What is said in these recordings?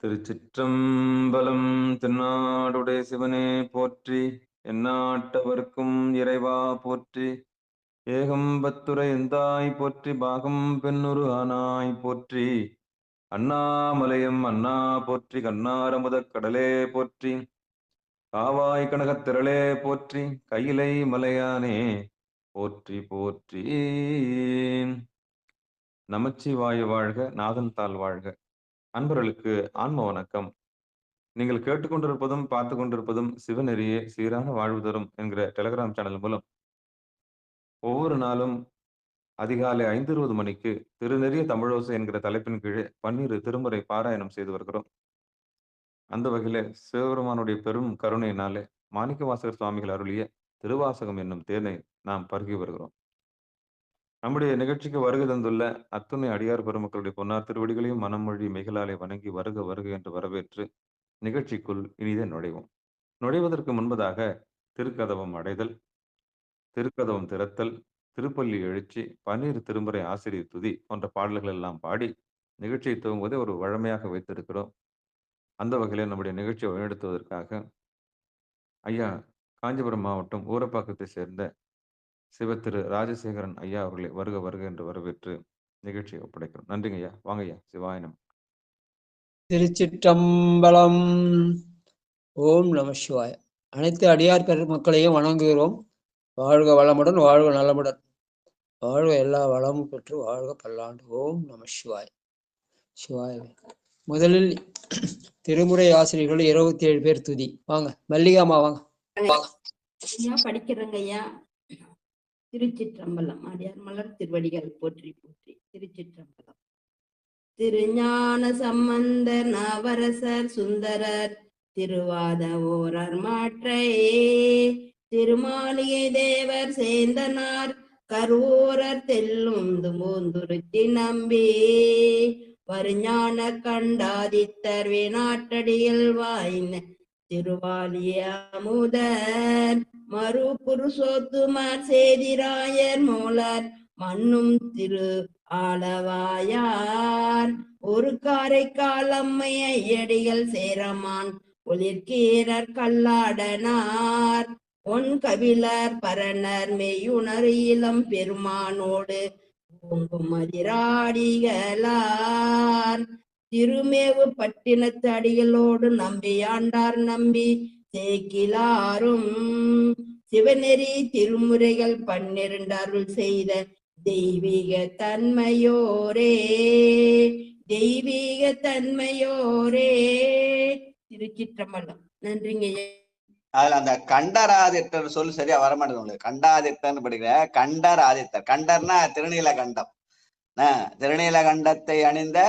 திருச்சிற்றம்பலம். தென்னாடுடைய சிவனே போற்றி, எந்நாட்டவர்க்கும் இறைவா போற்றி. ஏகம்பத்துரை எந்தாய் போற்றி, பாகம் பெண்ணுரு ஆனாய் போற்றி. அண்ணாமலையம் அண்ணா போற்றி, கண்ணாரமுதக் கடலே போற்றி. காவாய் கனகத் திரளே போற்றி, கையிலை மலையானே போற்றி போற்றி. நமச்சிவாய வாழ்க, நாதன் தாள் வாழ்க. அன்பர்களுக்கு ஆன்ம வணக்கம். நீங்கள் கேட்டுக்கொண்டிருப்பதும் பார்த்து கொண்டிருப்பதும் சிவநெறியே சீரான வாழ்வு தரும் என்கிற டெலிகிராம் சேனல் மூலம் ஒவ்வொரு நாளும் அதிகாலை 5:20 மணிக்கு திருநெறிய தமிழோசை என்கிற தலைப்பின் கீழே 12 திருமுறை பாராயணம் செய்து வருகிறோம். அந்த வகையில சிவபெருமானுடைய பெரும் கருணையினாலே மாணிக்கவாசகர் சுவாமிகள் அருளிய திருவாசகம் என்னும் தேனை நாம் பருகி வருகிறோம். நம்முடைய நிகழ்ச்சிக்கு வருகை தந்துள்ள அத்துணை அடியார் பெருமக்களுடைய பொன்னார் திருவடிகளையும் மனமொழி மிகளாலே வணங்கி வருக வருக என்று வரவேற்று நிகழ்ச்சிக்குள் இனிதே நுழைவோம். நுழைவதற்கு முன்பதாக திருக்கதவம் அடைதல், திருக்கதவம் திறத்தல், திருப்பள்ளி எழுச்சி, 12 திருமுறை ஆசிரியர் துதி போன்ற பாடல்கள் எல்லாம் பாடி நிகழ்ச்சியை துவங்குவதை ஒரு வழமையாக வைத்திருக்கிறோம். அந்த வகையில் நம்முடைய நிகழ்ச்சியை வழிநடத்துவதற்காக ஐயா காஞ்சிபுரம் மாவட்டம் ஊரப்பாக்கத்தை சேர்ந்த சிவத்திரு ராஜசேகரன் ஐயா அவர்களை வருக வருக என்று வரவேற்று நிகழ்ச்சியை ஒப்படைக்கிறோம். நன்றிங்க ஐயா. வாங்க ஐயா. சிவாயனம். திருச்சிற்றம்பலம். ஓம் நம சிவாய. அனைத்து அடியார் பெருமக்களையும் வணங்குகிறோம். வாழ்க வளமுடன், வாழ்க நலமுடன், வாழ்க எல்லா வளமும் பெற்று வாழ்க பல்லாண்டு. ஓம் நம சிவாய. சிவாய. முதலில் திருமுறை ஆசிரியர்கள் 27 பேர் துதி. வாங்க மல்லிகாமா வாங்க. படிக்கிறங்க ஐயா. திருச்சிற்றம்பலம். அடியார் மலர் திருவடிகள் போற்றி போற்றி. திருச்சிற்றம்பலம். திருஞான சம்பந்தர் நவரசர் சுந்தரர் திருவாத ஓரர் மாற்றையே திருமாளிகை தேவர் சேந்தனார் கரூரர் தெல்லும் மூந்துருத்தி நம்பி வருஞான கண்டாதித்தர் வேணாட்டடியில் வாய்ந்த திருவாலிய அமுதர் மறு புருஷோத்துமர் சேதிராயர் மூலர் மண்ணும் திரு ஆளவாயார் ஒரு காரைக்கால் அம்மை ஐயடிகள் சேரமான் ஒளிர்கீரர் கல்லாடனார் ஒன் கபிலர் பரணர் மெய்யுணர் இளம் பெருமானோடு ஓங்கும் மதிராடிகளார் திருமேவு பட்டினத்து அடிகளோடு நம்பியாண்டார் நம்பி சேக்கிலாரும் சிவநெறி திருமுறைகள் 12 அருள் செய்த தெய்வீக தன்மையோரே தெய்வீக தன்மையோரே. திருச்சிற்றம்பலம். நன்றிங்க. அதுல அந்த கண்டராதித்தர் சொல்லு சரியா வரமாட்டேது உங்களுக்கு. கண்டாதித்தர்னு படிக்கிற கண்டர் ஆதித்தர். கண்டர்னா திருநீலகண்டம். திருநீலகண்டத்தை அணிந்த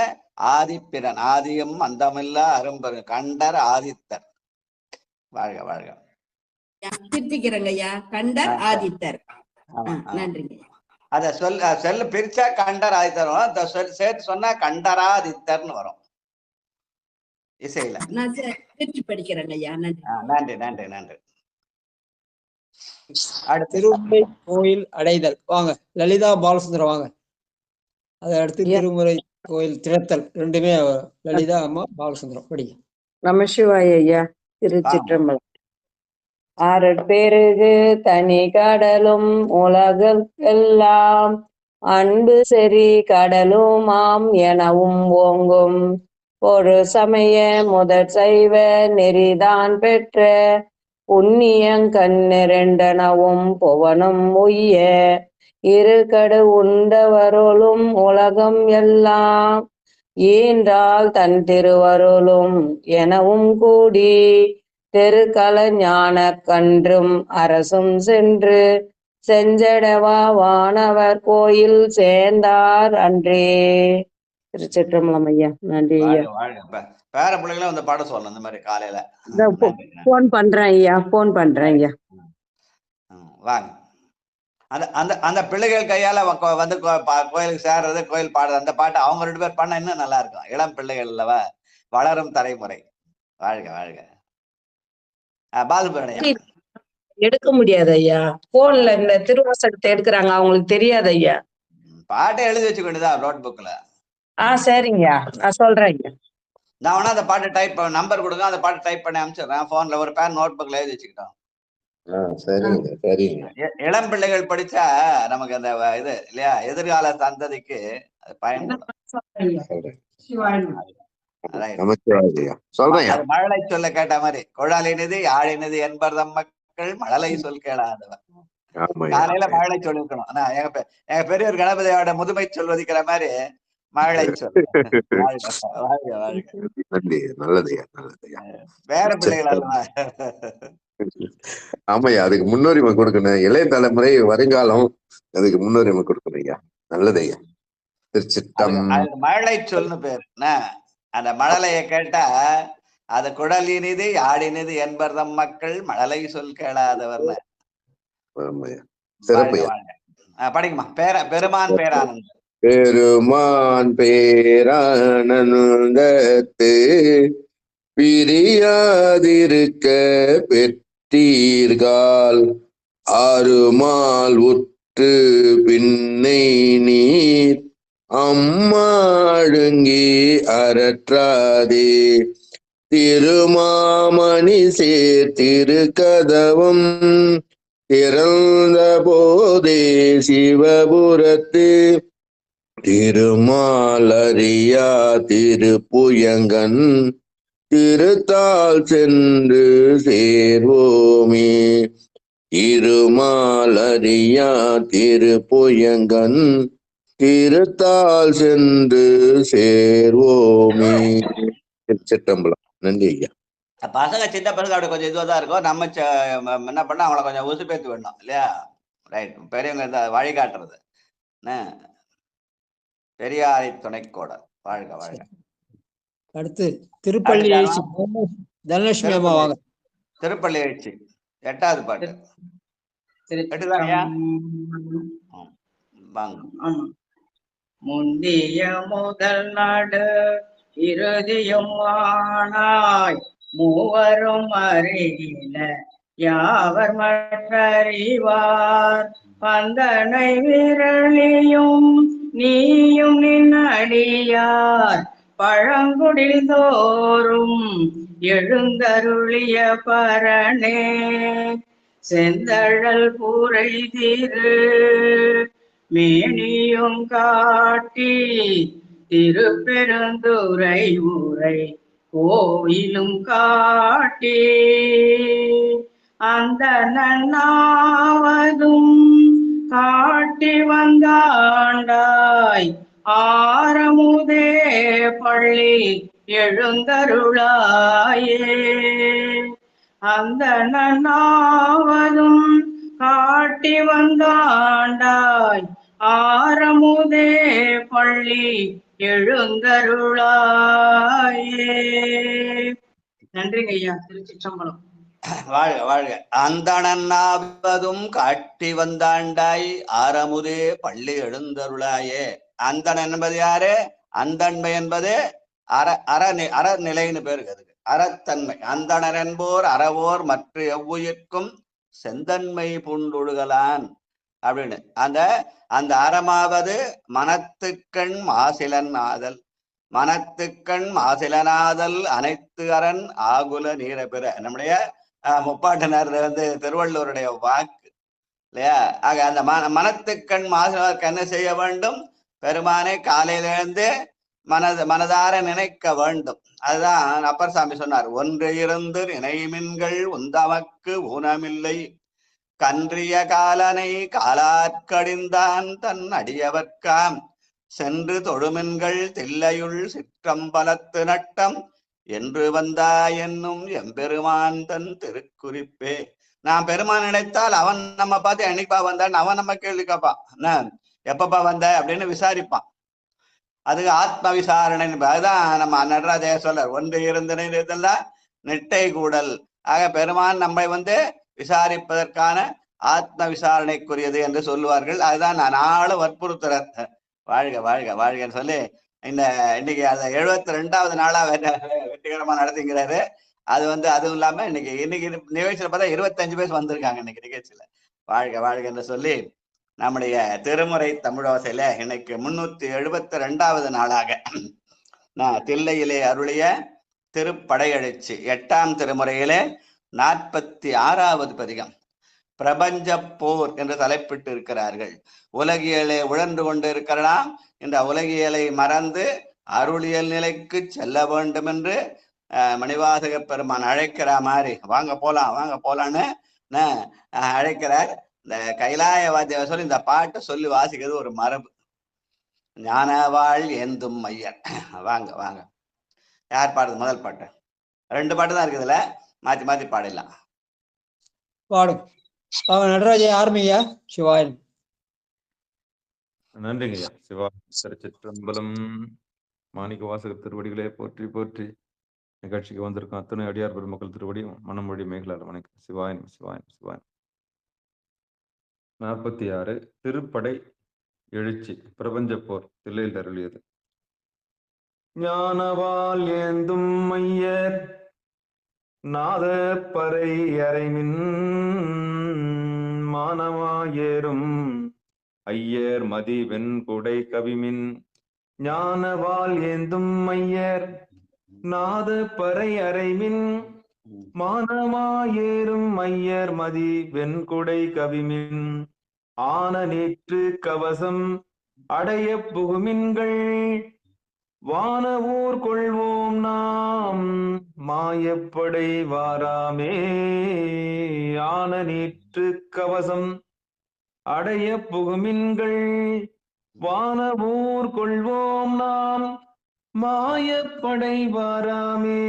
ஆதிப்பிரன், ஆதியும் அந்தமில்லா அரும்பெரு கண்டர் ஆதித்தர். வாழ்க வாழ்க. திருத்திக்கிறங்க ஐயா. கண்டர் ஆதித்தர். நன்றிங்க. அத செல்லு பிரிச்சா கண்டர் ஆதித்தர் வரும், சேர்த்து சொன்னா கண்டராதித்தர்னு வரும் இசையில. நான் திருச்சி படிக்கிறேங்க ஐயா. நன்றி நன்றி நன்றி. திருமுறை கோயில் அடைதல். வாங்க லலிதா பாலசுந்தரம் வாங்க. அதை அடுத்து திருமுறை கோயில் திறத்தல். ரெண்டுமே லலிதா அம்மா பாலசுந்தரம் படிங்க. நமசிவாய ஐயா. திருச்சிற்றம்பலம். அருட்பெருகு தனி கடலும் உலகெல்லாம் அன்பு செறி கடலுமாம் எனவும் ஓங்கும் ஒரு சமய முதற் சைவ நெறிதான் பெற்ற புண்ணியங்கண்ணிரண்டனவும் புவனும் உய்ய இரு கடு உண்டவருளும் உலகம் எல்லாம் ஈன்றால் தன் திருவருளும் எனவும் கூடி தெருக்கள ஞான கன்றும் அரசும் சென்று செஞ்சடவா வானவர் கோயில் சேர்ந்தார் அன்றே. திருச்சிற்றம்பலம் ஐயா. நன்றி ஐயா. பேர பிள்ளைகளும் அந்த பாடம் சொல்லணும் இந்த மாதிரி காலையில. போன் பண்றேன் ஐயா. போன் பண்றேன் ஐயா. வாங்க. அந்த அந்த அந்த பிள்ளைகள் கையால வந்து கோயிலுக்கு சேர்றது, கோயில் பாடுறது, அந்த பாட்டு அவங்க 2 பேர் பண்ண இன்னும் நல்லா இருக்கும். இளம் பிள்ளைகள் அல்லவா, வளரும் தலைமுறை. வாழ்க வாழ்க. எடுக்க முடியாது ஐயா. போன்ல இந்த திருவாசகத்தை எடுக்கிறாங்க, அவங்களுக்கு தெரியாது ஐயா. பாட்டை எழுதி வச்சுக்கொண்டுதான் நோட் புக்ல. சரிங்க, நான் சொல்றேன் ஐயா. நான் வேணா அந்த பாட்டு டைப் நம்பர் கொடுங்க, அந்த பாட்டு டைப் பண்ணி அனுப்பிச்சிடுறேன். போன்ல ஒரு பேர் நோட் புக்ல எழுதி வச்சுக்கிட்டோம். சரிங்க சரிங்க. இளம் பிள்ளைகள் படிச்சா நமக்கு அந்த இது இல்லையா, எதிர்கால சந்ததிக்கு பயன்படும். அது மழலை சொல்ல கேட்ட மாதிரி, குழலினது யாழினது என்பர்தம் மக்கள் மழலை சொல் கேளாதவன். காலையில மழலை சொல்லிருக்கணும். ஆனா எங்க பெரியவர் கணபதியோட முதுமை சொல்வதிக்கிற மாதிரி மழலை சொல். நல்லதையா நல்லதையா. வேற பிள்ளைகள் அல்லவா. ஆமாய்யா, அதுக்கு முன்னுரிமை கொடுக்கணும். இளைய தலைமுறை வருங்காலம், அதுக்கு முன்னுரிமை கொடுக்கணும் ஐயா. நல்லதையா. அதுக்கு மழலை சொல்னு பேரு. அந்த மழலைய கேட்டா அது குழலினிது யாழினிது என்பர்தம் மக்கள் மழலை சொல் கேளாதவர்னு. படிக்குமா. பெருமான் பேரானந்த. பெருமான் பேரானந்தத்து பிரியாதிருக்க பெற்றீர்கள் ஆறுமால் உற்று பின்னை நீர் அம்மாழுங்கி அரற்றாதே திருமாமணி சேர்த்திருக்கதவம் திறந்த போதே சிவபுரத்து திருமாலறியா திருப்புயங்கன் திருத்தால் சென்று சேர்வோமே. திருமாலறியா திருப்புயங்கன் திருத்தால் சென்று சேர்வோமே. திருச்சிற்றம்பலம். நன்றி ஐயா. பசங்க சின்ன பசங்க அப்படி கொஞ்சம் இதுவாக இருக்கும். நம்ம என்ன பண்ண அவங்கள கொஞ்சம் உசுப்பேத்து விடணும் இல்லையா. ரைட். பெரியவங்க வழிகாட்டுறது. பெரியாரை துணைக்கோடர். வாழ்க வாழ்க. அடுத்து திருப்பள்ளி எழுச்சி தனலட்சுமி அம்மா வாங்க. திருப்பள்ளி எழுச்சி 8வது பாட்டு. முந்திய முதல் நாடு இறுதியும் ஆனாய் மூவரும் அறிகில யாவர் மற்றறிவார் பந்தனை விரலியும் நீயும் நின்னடியார் பழங்குடில் தோறும் எழுந்தருளிய பரணே செந்தழல் பூரை திரு மேனியும் காட்டி திருப்பெருந்துறை ஊரை கோயிலும் காட்டி அந்த நன்னாவதும் காட்டி வந்தாண்டாய் ஆரமுதே பள்ளி எழுந்தருளாயே அந்த நன்னாவதும் காட்டி வந்தாண்டாய் ஆரமுதே பள்ளி எழுந்தருளாயே. நன்றிங்க ஐயா. திருச்சிற்றம்பலம். வாழ்க வாழ்க. அந்தணனாவதும் காட்டி வந்தாண்டாய் ஆரமுதே பள்ளி எழுந்தருளாயே. அந்தணன் என்பது யாரு? அந்தன்மை என்பது அறநிலைன்னு பேருக்கு. அதுக்கு அறத்தன்மை. அந்தணர் என்போர் அறவோர் மற்ற எவ்வுயிர்க்கும் செந்தன்மை பூண்டொழுகலான் அப்படின்னு. அந்த அறமாவது மனத்துக்கண் மாசிலன் ஆதல். மனத்துக்கண் மாசிலனாதல் அனைத்து அரண் ஆகுல நீர பெற. நம்முடைய முப்பாட்டனர் திருவள்ளுவருடைய வாக்கு இல்லையா. ஆக அந்த மனத்துக்கண் மாசிலருக்கு என்ன செய்ய வேண்டும்? பெருமானை காலையிலிருந்து மனதார நினைக்க வேண்டும். அதுதான் அப்பர் சாமி சொன்னார். ஒன்று இருந்து நினைமின்கள் உந்தமக்கு ஊனமில்லை கன்றிய காலனை காலாற்கடிந்தான் தன் அடியவர்க்காம் சென்று தொழுமின்கள் தில்லையுள் சிற்றம்பலத்து நட்டம் என்று வந்தா என்னும் எம்பெருமான் தன் திருக்குறிப்பே. நான் பெருமான் நினைத்தால் அவன் நம்ம பார்த்து என்னைப்பா வந்தான் அவன் நம்ம கேள்வி கேட்பான். எப்பப்பா வந்த அப்படின்னு விசாரிப்பான். அதுக்கு ஆத்ம விசாரணை. அதுதான் நம்ம நடராஜ சொல்ல ஒன்று இருந்தனை இதெல்லாம் நெட்டை கூடல். ஆக பெருமான் நம்மை விசாரிப்பதற்கான ஆத்ம விசாரணைக்குரியது என்று சொல்லுவார்கள். அதுதான் நான் நாளும் வற்புறுத்துறேன். வாழ்க வாழ்க வாழ்கன்னு சொல்லி இன்னைக்கு அதை 72வது நாளா வெற்றிகரமா நடத்திங்கிறாரு. அது அதுவும் இல்லாம இன்னைக்கு நிகழ்ச்சியில பார்த்தா 25 பேர் வந்திருக்காங்க இன்னைக்கு நிகழ்ச்சியில. வாழ்க வாழ்க என்று சொல்லி நம்முடைய திருமுறை தமிழோசையில இன்னைக்கு 372வது நாளாக தில்லையிலே அருளிய திருப்படையெழுச்சி 8ஆம் திருமுறையிலே 46வது பதிகம் பிரபஞ்ச போர் என்று தலைப்பிட்டு இருக்கிறார்கள். உலகியலை உழன்று கொண்டு இருக்கிறாம். இந்த உலகியலை மறந்து அருளியல் நிலைக்கு செல்ல வேண்டும் என்று மணிவாசக பெருமான் அழைக்கிற மாதிரி வாங்க போலான்னு அழைக்கிறார். இந்த கைலாய வாத்திய சொல்லி இந்த பாட்டை சொல்லி வாசிக்கிறது ஒரு மரபு. ஞானவாள் ஏந்தும் மையர். வாங்க யார் பாடுறது? முதல் பாட்டு. 2 பாட்டு தான் இருக்குதுல, மாத்தி பாடிடலாம். பாடும். நடராஜ ஆர்மியா சிவாயன். நன்றிங்க ஐயா. சிவா திருச்சிற்றம்பலம். மாணிக்க வாசக திருவடிகளே போற்றி போற்றி. நிகழ்ச்சிக்கு வந்திருக்கும் அத்தனை அடியார் பெருமக்கள் திருவடியும் மனம் மொழி மேகலால் வணக்கம். சிவாயன் சிவாயன் சிவாயன். 46 திருப்படை எழுச்சி பிரபஞ்ச போர் தில்லையில் அருளியது. ஞானவால் ஏந்தும் மையர் நாத பறை அறைமின் மானமாயேறும் ஐயர் மதி வெண்குடை கவிமின். ஞானவால் ஏந்தும் மையர் நாத பறை அறைமின் மானமாயேறும் ஐயர் மதி வெண்குடை கவிமின். ஆன நேற்று கவசம் அடைய புகுமின்கள் வான ஊர் கொள்வோம் நாம் மாயப்படை வாராமே. ஆன நேற்று கவசம் அடைய புகுமின்கள் வான ஊர் கொள்வோம் நாம் மாயப்படை வாராமே.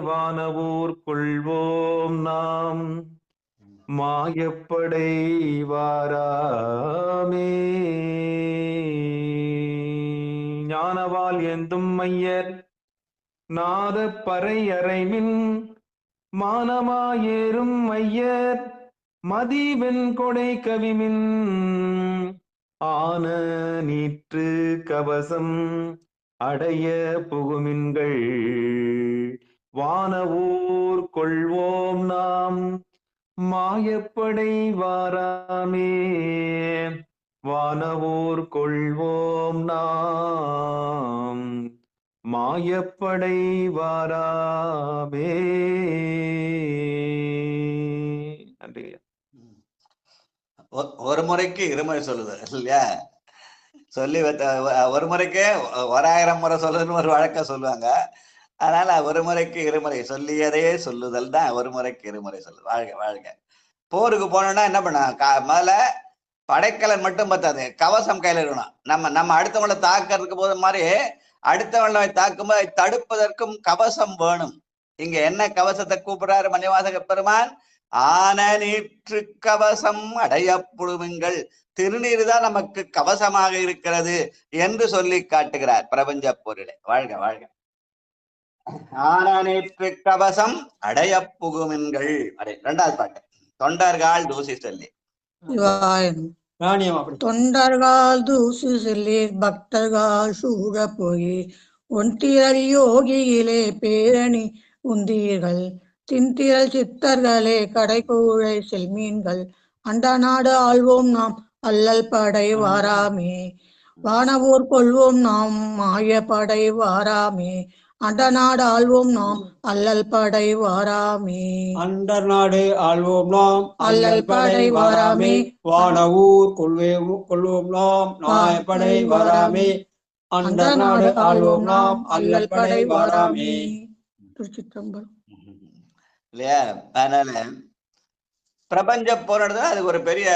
வானவூர் கொள்வோம் நாம் மாயப்படை வாராமே. ஞானவால் ஏந்தும் மையர் நாத பறை அறைமின் மானமாயேறும் ஐயர் மதிவெண் கொடை கவிமின். ஆன நீற்று கவசம் அடைய புகுமின்கள் வான ஊர் கொள்வோம் நாம் மாயப்படை வாராமே. வானவூர் கொள்வோம் நாம் மாயப்படை வாராமே. நன்றி. ஒரு முறைக்கு இருமுறை சொல்லுது இல்லையா? சொல்லி ஒரு முறைக்கே 1000 முறை சொல்லுதுன்னு ஒரு வழக்கம் சொல்லுவாங்க. அதனால ஒரு முறைக்கு இருமுறை சொல்லியதே சொல்லுதல் தான் ஒரு முறைக்கு இருமுறை சொல்லுது. வாழ்க. போருக்கு போனோம்னா என்ன பண்ண? முதல்ல படைக்கலன் மட்டும் பத்தாது, கவசம் கையில இருக்கணும். நம்ம அடுத்தவங்களை தாக்குறதுக்கு போது மாதிரி அடுத்தவங்களை தாக்கும்போது தடுப்பதற்கும் கவசம் வேணும். இங்க என்ன கவசத்தை கூப்பிடுறாரு மணிவாசக பெருமான்? ஆன நீற்று கவசம் அடைய புழுவுங்கள். திருநீர் தான் நமக்கு கவசமாக இருக்கிறது என்று சொல்லி காட்டுகிறார் பிரபஞ்ச பொருளை. வாழ்க. ஆன நீற்று கவசம் அடைய புகுமின்கள். 2வது பாட்டு. தொண்டர்கள் தூசி சொல்லி தொண்டர்கள் தூசு செல்லீர் பக்தர்கள் சூழ போய் ஒன்றியல் யோகியிலே பேரணி உந்தீர்கள் தின்திரல் சித்தர்களே கடைக்கூழை செல்மீன்கள் அண்ட நாடு ஆள்வோம் நாம் அல்லல் படை வாராமே. வானவூர் கொள்வோம் நாம் மாய படை வாராமே. அண்ட நாடு ஆள்வோம் நாம் அல்லல் படை வாராமே. அண்டர் நாடு ஆள்வோம் நாம் அல்லல் படை வாராமே. வானவூர் கொள்வோம் நாம் மாயப்படை வாராமே. அண்டர் நாடு ஆள்வோம் நாம் அல்லல் படை வாராமே. திருச்சிற்றம்பலம். இல்லையா? அதனால பிரபஞ்ச போராடுறது அதுக்கு ஒரு பெரிய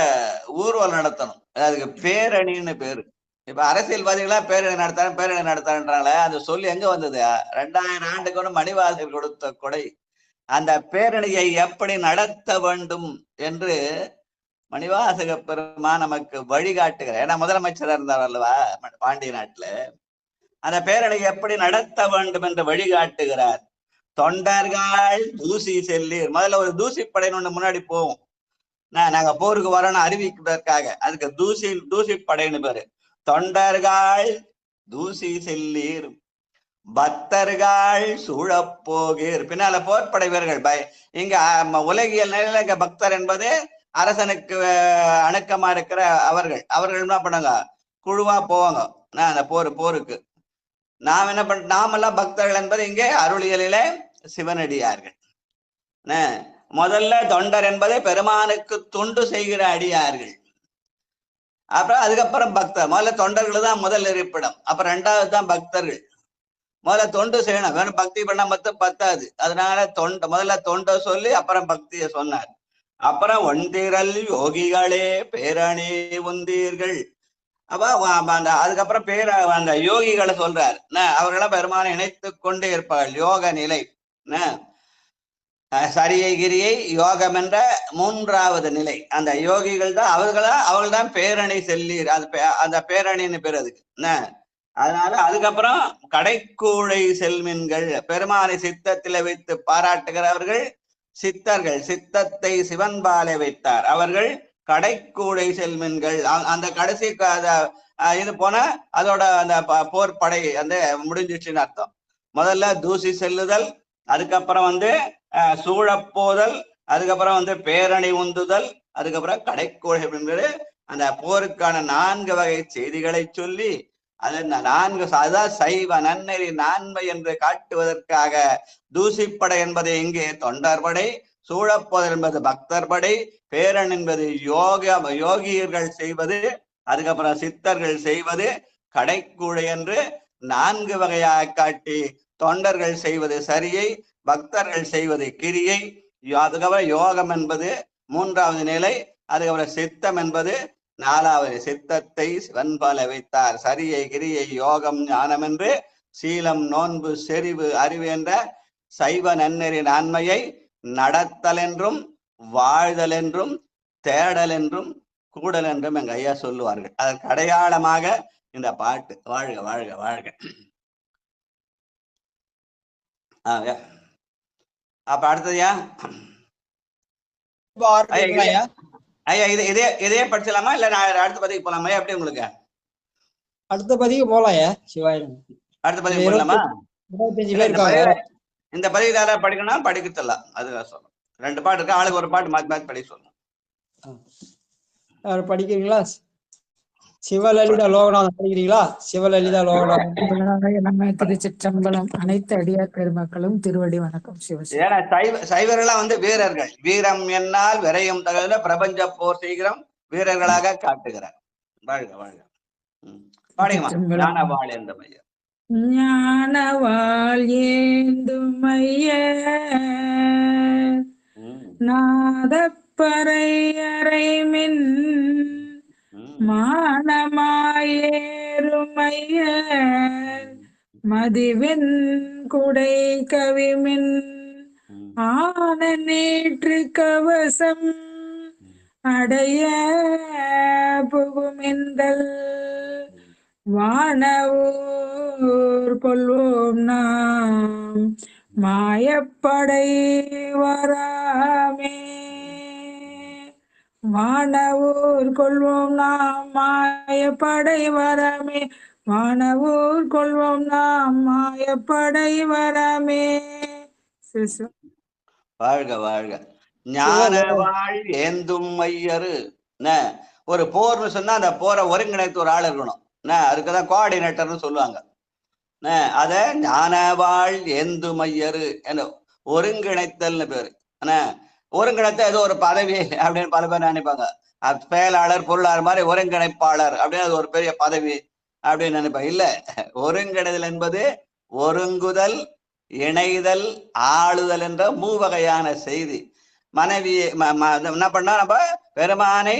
ஊர்வலம் நடத்தணும். அதுக்கு பேரணின்னு பேரு. இப்ப அரசியல்வாதிகளா பேரணி நடத்தாருன்றாங்களே, அது சொல்லி எங்க வந்தது? 2000 ஆண்டுக்கு ஒன்று மணிவாசகர் கொடுத்த கொடை. அந்த பேரணியை எப்படி நடத்த வேண்டும் என்று மணிவாசக பெருமான் நமக்கு வழிகாட்டுகிறார். ஏன்னா முதலமைச்சராக இருந்தார் அல்லவா பாண்டிய நாட்டுல. அந்த பேரணியை எப்படி நடத்த வேண்டும் என்று வழிகாட்டுகிறார். தொண்டர்கள் தூசி செல்லீர். முதல்ல ஒரு தூசி படைன்னு ஒண்ணு முன்னாடி போவோம். நாங்க போருக்கு வரோன்னு அறிவிக்கிறதுக்காக அதுக்கு தூசி படைன்னு பேரு. தொண்டர்கள் தூசி செல்லீர் பக்தர்கள் சூழப்போகீர். பின்னால போர்ப்படை வீரர்கள் இங்க உலகியல் நிலையில இங்க பக்தர் என்பது அரசனுக்கு அணுக்கமா இருக்கிற அவர்கள் என்ன பண்ணுங்க? குழுவா போவாங்க அந்த போருக்கு. நாம் என்ன பண் நாமெல்லாம் பக்தர்கள் என்பது இங்கே அருளியலிலே சிவனடியார்கள். முதல்ல தொண்டர் என்பதை பெருமானுக்கு தொண்டு செய்கிற அடியார்கள். அப்புறம் அதுக்கப்புறம் பக்தர். முதல்ல தொண்டர்கள் தான் முதல் இருப்பிடம், அப்புறம் ரெண்டாவது தான் பக்தர்கள். முதல்ல தொண்டு செய்யணும், வேணும் பக்தி பண்ண மட்டும் பத்தாது. அதனால முதல்ல தொண்டை சொல்லி அப்புறம் பக்தியை சொன்னார். அப்புறம் ஒன்றிரல் யோகிகளே பேரணி உந்தீர்கள். அப்ப அதுக்கப்புறம் அந்த யோகிகளை சொல்றார். அவர்களாம் பெருமானை இணைத்து கொண்டே இருப்பார்கள். யோக நிலை சரியை கிரியை யோகம் என்ற மூன்றாவது நிலை. அந்த யோகிகள் தான் அவர்கள்தான் பேரணி செல்லீர். அந்த பேரணின்னு பேர் அதுக்கு. அதனால அதுக்கப்புறம் கடைக்கூழை செல்மின்கள், பெருமானை சித்தத்தில வைத்து பாராட்டுகிறவர்கள் சித்தர்கள். சித்தத்தை சிவன்பாலை வைத்தார் அவர்கள் கடைக்கூடை செல்மின்கள். அந்த கடைசி இது போன அதோட அந்த போர் படை அந்த முடிஞ்சிச்சுன்னு அர்த்தம். முதல்ல தூசி செல்லுதல், அதுக்கப்புறம் சூழப்போதல், அதுக்கப்புறம் பேரணி உந்துதல், அதுக்கப்புறம் கடைக்கூடை. அந்த போருக்கான 4 வகை செய்திகளை சொல்லி அது 4 அதான் சைவ நன்னெறி நான்மை என்று காட்டுவதற்காக தூசிப்படை என்பது இங்கே தொண்டர் படை, சூழப்போதல் என்பது பக்தர் படை, பேரண் என்பது யோகியர்கள் செய்வது, அதுக்கப்புறம் சித்தர்கள் செய்வது, கடைக்கூடை என்று 4 வகையாக காட்டி தொண்டர்கள் செய்வது சரியை, பக்தர்கள் செய்வது கிரியை, அதுக்கப்புறம் யோகம் என்பது 3வது நிலை, அதுக்கப்புறம் சித்தம் என்பது 4வது. சித்தத்தை சிவன்பால வைத்தார். சரியை கிரியை யோகம் ஞானம் என்று சீலம் நோன்பு செறிவு அறிவு என்ற சைவ நன்னெறி நான்மையை நடத்தல் என்றும் வாழ்தல் என்றும் தேடல் என்றும் கூடல் என்றும் எங்க ஐயா சொல்லுவார்கள். அதற்கு அடையாளமாக இந்த பாட்டு. வாழ்க வாழ்க வாழ்க. அப்ப அடுத்ததுயா ஐயா இதே படிச்சலாமா இல்ல நான் அடுத்த பதிவுக்கு போலாமா? எப்படி உங்களுக்கு அடுத்த பதிவுக்கு போலாயா? சிவாயம் அடுத்த பதிவு போடலாமா? 25 பேர் இருக்காங்க. இந்த பதிவு யாராவது படிக்கணும் படிக்க சொல்லலாம். அதுதான் சொல்லணும். 2 பாட்டு இருக்கு, ஆளுக்கு ஒரு பாட்டு மாத்தி மாத்தி படிக்க சொல்லணும். படிக்கிறீங்களா? சிவலலிதா லோகநாதன் படிக்கிறீங்களா? சிவலலிதா லோகநாதன். திருச்சிற்றம்பலம். அனைத்து அடியார் பெருமக்களும் திருவடி வணக்கம். ஏன்னா சைவர்கள்லாம் வீரர்கள். வீரம் என்னால் விரையும் தகுந்த பிரபஞ்ச போர் செய்கிறோம் வீரர்களாக காட்டுகிறார். வாழ்க வாழ்க. பாடியமா ஞானவாள் எந்த மைய ஞானவாள் ஏந்தும் மைய நாதப்பறை அறைமின் மானமாயேறுமைய மதிவெண் குடை கவிமின் ஆன நேற்று கவசம் அடைய புகுமெந்தல் வானவூர் கொள்வோம் நாம் மாயப்படை வராமே. வானவூர் கொள்வோம் நாம் மாயப்படை வரமே. வானவூர் கொள்வோம் நாம் மாயப்படை வரமே. வாழ்க வாழ்க. ஞானவாள் ஏந்தும் மையரு. ஒரு போர்னு சொன்னா அந்த போரை ஒருங்கிணைத்து ஒரு ஆள் இருக்கணும். அதுக்குதான் கோஆர்டினேட்டர்னு சொல்லுவாங்க. அத ஞானவாள் ஏந்து மையரு ஒருங்கிணைத்தல்னு பேரு. ஒருங்கிணைத்த ஏதோ ஒரு பதவி அப்படின்னு பல பேர் நினைப்பாங்க. செயலாளர் பொருளாளர் மாதிரி ஒருங்கிணைப்பாளர் அப்படின்னு அது ஒரு பெரிய பதவி அப்படின்னு நினைப்பாங்க. இல்ல, ஒருங்கிணைதல் என்பது ஒருங்குதல், இணைதல், ஆளுதல் என்ற 3 வகையான செய்தி. மனைவியை என்ன பண்ணா நம்ம பெருமானை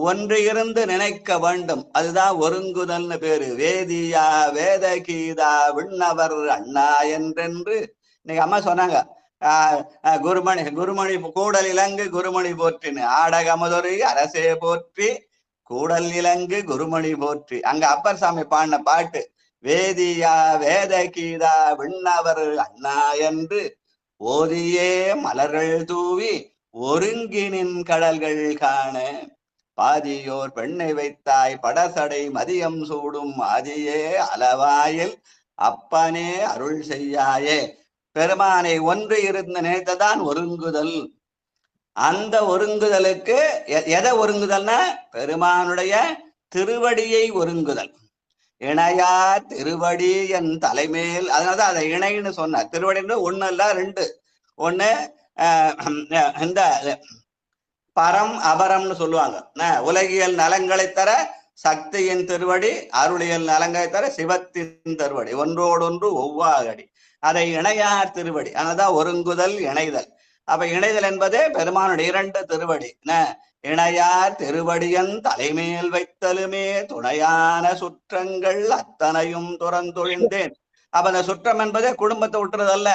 ஒன்று இருந்து நினைக்க வேண்டும். அதுதான் ஒருங்குதல்னு பேரு. வேதியா வேத கீதா விண்ணவர் அண்ணா என்றென்று இன்னைக்கு அம்மா சொன்னாங்க. குருமணி கூடல் இலங்கு குருமணி போற்றின்னு ஆடகமதொரு அரசே போற்றி கூடல் இலங்கு குருமணி போற்றி. அங்க அப்பர் சாமி பாடின பாட்டு வேதியா வேத கீதா விண்ணவர் அண்ணா என்று ஓதியே மலர்கள் தூவி ஒருங்கினின் கடல்கள் காண பாதியோர் பெண்ணை வைத்தாய் படசடை மதியம் சூடும் ஆதியே அளவாயில் அப்பனே அருள் செய்யாயே. பெருமானை ஒன்று இருந்து நினைத்ததான் ஒருங்குதல். அந்த ஒருங்குதலுக்கு எதை ஒருங்குதல்னா பெருமானுடைய திருவடியை ஒருங்குதல். இணையார் திருவடி என் தலைமேல். அதனாலதான் அதை இணைன்னு சொன்னார். திருவடின்னு ஒண்ணு இல்ல ரெண்டு. ஒண்ணு இந்த பரம் அபரம்னு சொல்லுவாங்க. உலகியல் நலங்களை தர சக்தியின் திருவடி, அருளியல் நலங்களை தர சிவத்தின் திருவடி, ஒன்றோடொன்று ஒவ்வாகடி. அதை இணையார் திருவடி. அதனால்தான் ஒருங்குதல் இணைதல். அப்ப இணைதல் என்பது பெருமானுடைய 2 திருவடி. இணையார் திருவடியன் தலைமேல் வைத்தலுமே துணையான சுற்றங்கள் அத்தனையும் துறந்தொழிந்தேன். அப்ப அந்த சுற்றம் என்பது குடும்பத்தை விட்டுறதல்ல,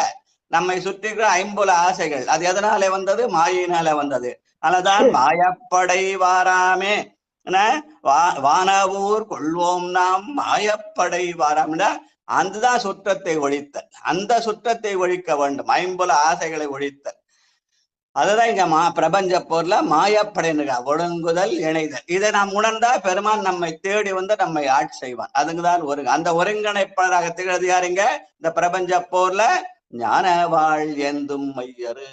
நம்மை சுற்றிக்கிற 50 ஆசைகள். அது எதனாலே வந்தது? மாயினால வந்தது. அதனால்தான் மாயப்படை வாராமே, வானவூர் கொள்வோம் நாம் மாயப்படை வாராம்னா அதுதான் சுற்றத்தை ஒழித்தல். அந்த சுற்றத்தை ஒழிக்க வேண்டும், 50 ஆசைகளை ஒழித்தல். அதுதான் இங்க பிரபஞ்ச போர்ல மாயப்படைன்னு ஒழுங்குதல் இணைதல். இதை நாம் உணர்ந்தா பெருமான் நம்மை தேடி வந்து நம்மை ஆட்சி செய்வான். அதுக்குதான் அந்த ஒருங்கிணைப்பாளராக திகழ்து யாருங்க? இந்த பிரபஞ்ச போர்ல ஞானவாழ் ஏந்தும் மையரு.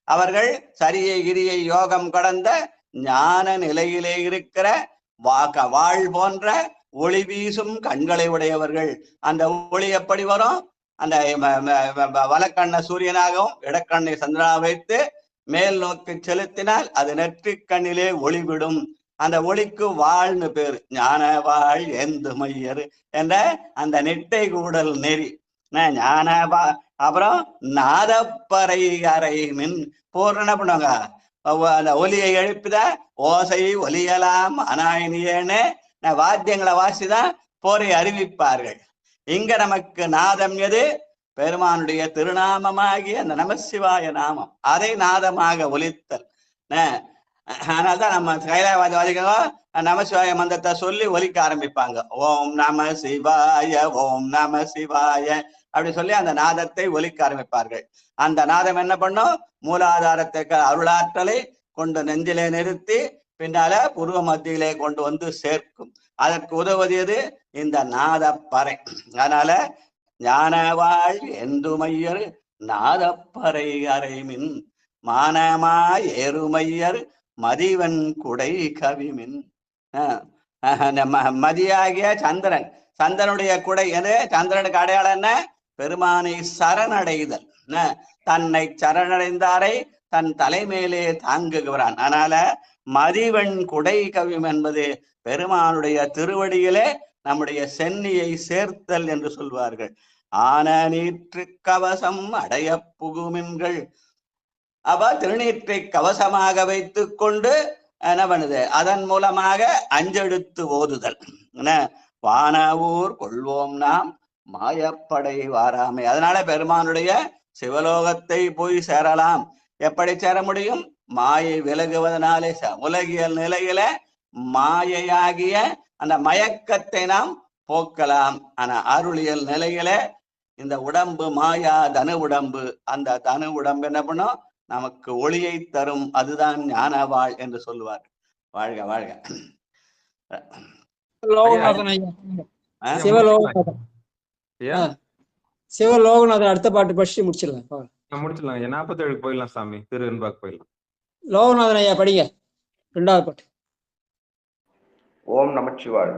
அவர்கள் சரியை கிரியை யோகம் கடந்த ஞான நிலையிலே இருக்கிற வாழ் போன்ற ஒளி வீசும் கண்களை உடையவர்கள். அந்த ஒளி எப்படி வரும்? அந்த வலக்கண்ண சூரியனாகவும் இடக்கண்ணை சந்திரனாக வைத்து மேல் நோக்கி செலுத்தினால் அது நெற்றிக் கண்ணிலே ஒளிவிடும். அந்த ஒளிக்கு வாழ்னு பேரு. ஞான வாழ் ஏந்து மையரு என்ற அந்த நெட்டை கூடல் நெறி ஞான. அப்புறம் நாதப்பறை அறை மின் போர் என்ன பண்ணுவாங்க? அந்த ஒலியை எழுப்பித ஓசை ஒலியலாம் அனாயினியேன்னு வாத்தியங்களை வாசிதான் போரை அறிவிப்பார்கள். இங்க நமக்கு நாதம் எது? பெருமானுடைய திருநாமமாகிய அந்த நமசிவாய நாமம். அதை நாதமாக ஒலித்தல். அதனால்தான் நம்ம கைலாயவாதிகளும் நமசிவாய மந்திரத்தை சொல்லி ஒலிக்க ஆரம்பிப்பாங்க. ஓம் நம சிவாய, ஓம் நம சிவாய அப்படி சொல்லி அந்த நாதத்தை ஒலிக்க ஆரம்பிப்பார்கள். அந்த நாதம் என்ன பண்ணும்? மூலாதாரத்தை அருளாற்றலை கொண்டு நெஞ்சிலே நிறுத்தி பின்னால புருவ மத்தியிலே கொண்டு வந்து சேர்க்கும். அதற்கு உதவுவது இந்த நாதப்பறை. அதனால ஞானவாழ் எந்துமையர் நாதப்பறை அறைமின் மானமா ஏறுமையர் மதிவன் குடை கவிமின். மதியாகிய சந்திரன், சந்திரனுடைய குடை எது? சந்திரனுக்கு அடையாளம் என்ன? பெருமானை சரணடைதல். தன்னை சரணடைந்தாரை தன் தலைமையிலே தாங்குகிறான். அதனால மதிவன் குடை கவிம் என்பது பெருமானுடைய திருவடியிலே நம்முடைய சென்னியை சேர்த்தல் என்று சொல்வார்கள். ஆன நீற்று கவசம் அடைய புகுமின்கள். அப்ப திருநீற்றை கவசமாக வைத்துக் கொண்டு என்ன பண்ணுது? அதன் மூலமாக அஞ்செடுத்து ஓதுதல். வானவூர் கொள்வோம் நாம் மாயப்படை வாராமை. அதனால பெருமானுடைய சிவலோகத்தை போய் சேரலாம். எப்படி சேர முடியும்? மாயை விலகுவதனாலே. உலகியல் நிலையில மாயையாகிய அந்த மயக்கத்தை நாம் போக்கலாம். ஆனா அருளியல் நிலையில இந்த உடம்பு மாயா தனு உடம்பு, அந்த தனு உடம்பு என்ன பண்ணும்? நமக்கு ஒளியை தரும். அதுதான் ஞானவாள் என்று சொல்லுவார். வாழ்க வாழ்க. சிவலோகநாதன் அடுத்த பாட்டு படிச்சு முடிச்சிடலாம். முடிச்சிடலாம். 47 போயிடலாம் சாமி. திரு என்பாக்கு போயிடலாம். லோகநாதன் ஐயா படிங்க 2வது பாட்டு. ஓம் நமச்சிவாய.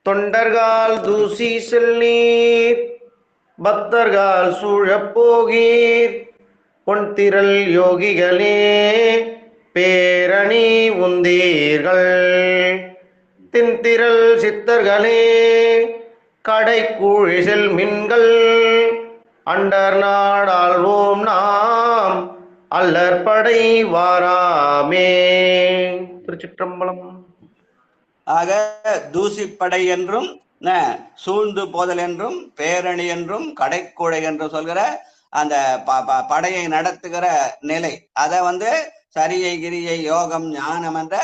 தொண்டர்கால் தூசி செல்லீர், பக்தர்கால் சூழப் போகீர், பொன்திரள் யோகிகளே பேரணி உந்தீர்கள், தின்திரள் சித்தர்களே கடைக்கூழி செல் மின்கள், அண்டர் நாடாள்வோம் நாம் அல்லற்படை வாராமே. திருச்சிற்றம்பலம். ஆக தூசிப்படை என்றும் சூழ்ந்து போதல் என்றும் பேரணி என்றும் கடைக்கூடை என்றும் சொல்கிற அந்த படையை நடத்துகிற நிலை, அதை சரியை கிரியை யோகம் ஞானம் என்ற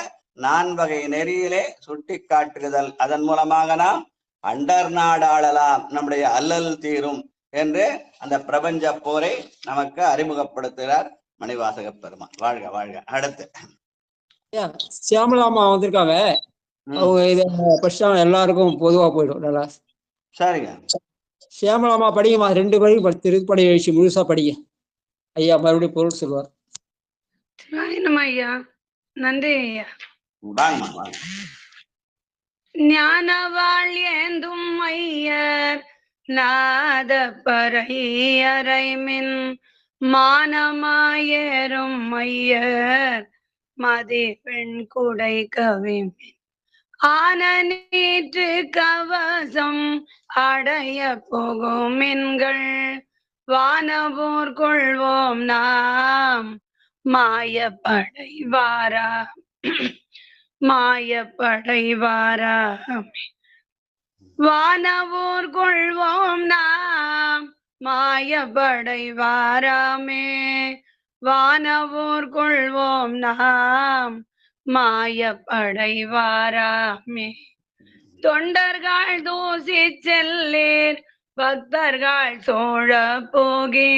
4 வகை நெறியிலே சுட்டி காட்டுதல். அதன் மூலமாக நாம் அண்டர் நாடாளலாம், நம்முடைய அல்லல் தீரும் என்று அந்த பிரபஞ்ச போரை நமக்கு அறிமுகப்படுத்துகிறார் மணிவாசக பெருமான். வாழ்க வாழ்க. அடுத்து சியாமலாமா வந்திருக்காங்க. அவங்க இதை படிச்சா எல்லாருக்கும் பொதுவா போயிடும். நல்லா சரிங்க. சியாமலாமா படிங்கம்மா. 2 வரைக்கும் திருப்படை எழுச்சி முழுசா படிங்க. ஐயா மறுபடியும் பொருள் சொல்லுவார். ஐயா நன்றி ஐயா. வாங்கம்மா வாங்க. ஞானவாள் ஏந்தும் ஐயர் நாதப்பறை அறைமின் மானமாயேறும் ஐயர் மதிப்பெண் குடை கவிமின் ஆன நீற்று கவசம் அடைய போகும் மின்கள் வானவோர் கொள்வோம் நாம் மாயப்படை வாரா மாயப்படை வாராமே வானவோர் கொள்வோம் நாம் மாயப்படை வாராமே வானவோர் கொள்வோம் நாம் மாயப்படை வாராமே தொண்டர்கள் தூசி செல்லேர் பக்தர்கள் சோழ போகே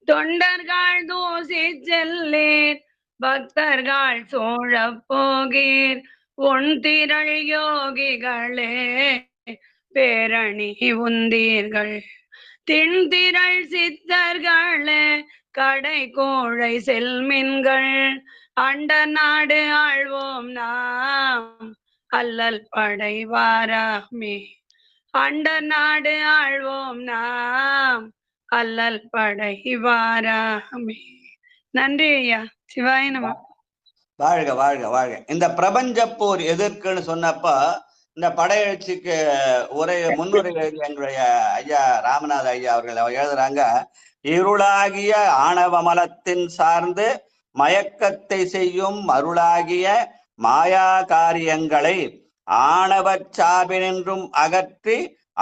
தொண்டர்கள் தூசி செல்லேர் பக்தர்கள் சோழ போகீர் உன் திரள் யோகிகளே பேரணி உந்தீர்கள் திண்திரள் சித்தர்களே கடை கோழை செல்மின்கள் அண்ட நாடு ஆழ்வோம் நாம் அல்லல் படை வாராமே அண்ட நாடு ஆழ்வோம் நாம் அல்லல் படை வாராமே. நன்றி ஐயா. சிவாய நம. வாழ்க வாழ்க வாழ்க. இந்த பிரபஞ்ச போர் எதற்குன்னு சொன்னப்ப இந்த படையெழுச்சிக்கு முன்னுரை எழுதிய எங்களுடைய ஐயா ராமநாத ஐயா அவர்கள் எழுதுறாங்க, இருளாகிய ஆணவமலத்தின் சார்ந்து மயக்கத்தை செய்யும் அருளாகிய மாயா காரியங்களை ஆணவ சார்பினின்றும் அகற்றி